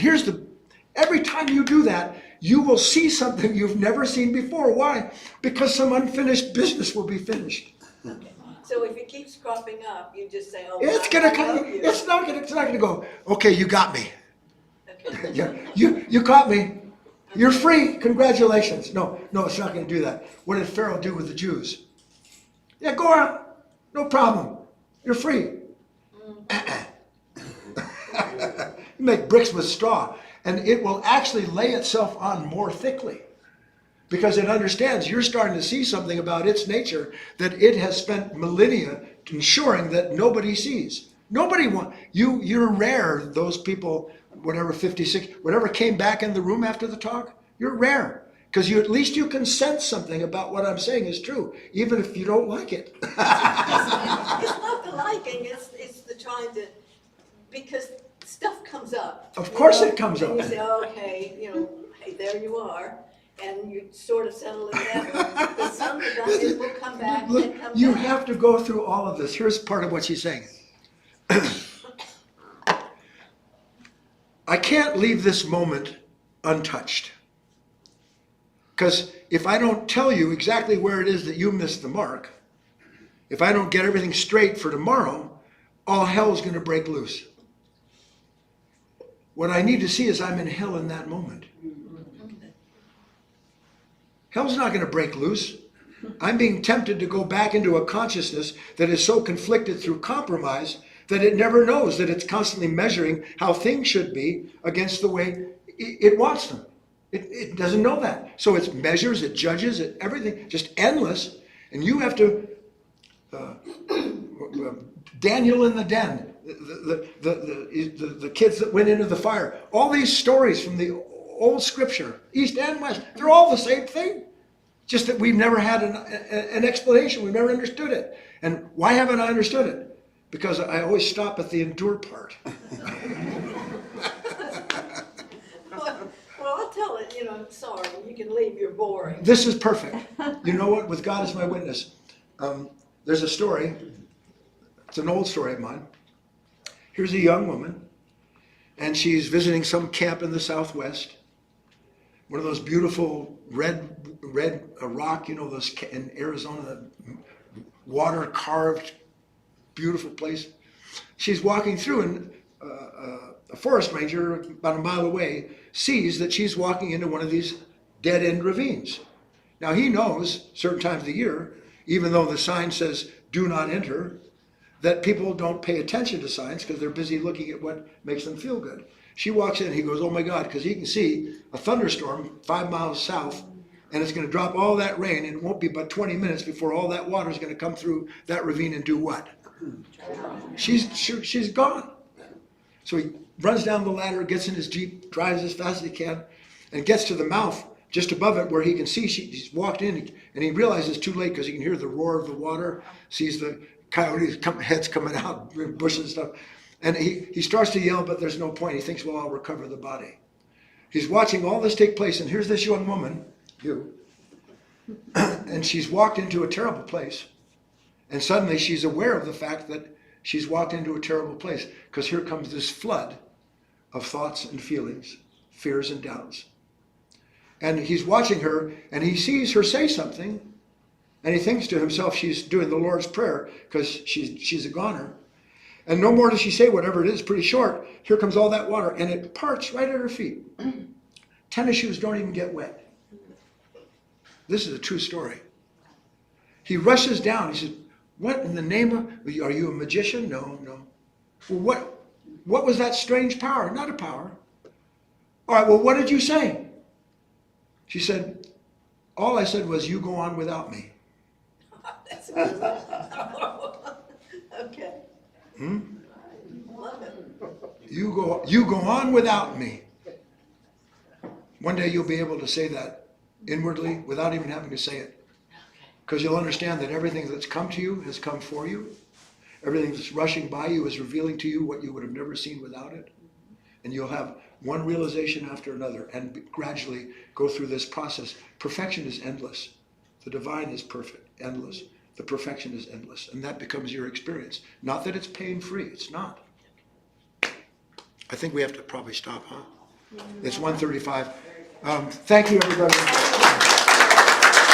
S1: every time you do that, you will see something you've never seen before. Why? Because some unfinished business will be finished.
S2: So if it keeps cropping up, you just say, oh,
S1: It's
S2: I
S1: gonna come.
S2: love you.
S1: It's not gonna go. Okay, you got me.
S2: Okay.
S1: Yeah, you caught me. You're free. Congratulations. No, it's not going to do that. What did Pharaoh do with the Jews? Yeah, go out. No problem. You're free. You make bricks with straw, and it will actually lay itself on more thickly. Because it understands you're starting to see something about its nature that it has spent millennia ensuring that nobody sees. Nobody wants you. You're rare. Those people, whatever 56, whatever came back in the room after the talk, you're rare because at least you can sense something about what I'm saying is true, even if you don't like it.
S2: It's not the liking, it's the trying to, because stuff comes up.
S1: Of course it comes
S2: and
S1: up.
S2: you say, okay, hey, there you are. And you sort of settle it down. But some of it will come back
S1: Look,
S2: and come
S1: you
S2: back.
S1: have to go through all of this. Here's part of what she's saying. I can't leave this moment untouched. Because if I don't tell you exactly where it is that you missed the mark, if I don't get everything straight for tomorrow, all hell is going to break loose. What I need to see is I'm in hell in that moment. Hell's not going to break loose. I'm being tempted to go back into a consciousness that is so conflicted through compromise that it never knows that it's constantly measuring how things should be against the way it wants them. It doesn't know that. So it measures, it judges, everything, just endless. And you have to, Daniel in the den, the kids that went into the fire, all these stories from the old scripture, East and West, they're all the same thing. Just that we've never had an explanation. We've never understood it. And why haven't I understood it? Because I always stop at the endure part.
S2: Well, I'll tell it, sorry, you can leave, you're boring.
S1: This is perfect. You know what? With God as my witness. There's a story. It's an old story of mine. Here's a young woman, and she's visiting some camp in the Southwest. One of those beautiful red rock, those in Arizona, water carved, beautiful place. She's walking through, and a forest ranger about a mile away sees that she's walking into one of these dead-end ravines. Now he knows certain times of the year, even though the sign says "do not enter," that people don't pay attention to signs because they're busy looking at what makes them feel good. She walks in and he goes, oh my God, because he can see a thunderstorm 5 miles south, and it's going to drop all that rain, and it won't be but 20 minutes before all that water is going to come through that ravine and do what? She's gone. So he runs down the ladder, gets in his Jeep, drives as fast as he can, and gets to the mouth just above it where he can see she's walked in, and he realizes it's too late because he can hear the roar of the water, sees the coyotes' heads coming out, bushes and stuff. And he starts to yell, but there's no point. He thinks, well, I'll recover the body. He's watching all this take place, and here's this young woman, and she's walked into a terrible place. And suddenly she's aware of the fact that she's walked into a terrible place, because here comes this flood of thoughts and feelings, fears and doubts. And he's watching her, and he sees her say something, and he thinks to himself she's doing the Lord's Prayer because she's a goner. And no more does she say whatever it is, pretty short. Here comes all that water, and it parts right at her feet. Tennis shoes don't even get wet. This is a true story. He rushes down. He says, what in the name of, are you a magician? No. Well, what was that strange power? Not a power. All right, well, what did you say? She said, all I said was, you go on without me.
S2: That's a good one. Okay. Love it.
S1: You go on without me. One day you'll be able to say that inwardly without even having to say it. Because you'll understand that everything that's come to you has come for you. Everything that's rushing by you is revealing to you what you would have never seen without it. And you'll have one realization after another and gradually go through this process. Perfection is endless. The divine is perfect, endless. The perfection is endless. And that becomes your experience. Not that it's pain-free. It's not. I think we have to probably stop, huh? It's 1:35. Thank you, everybody.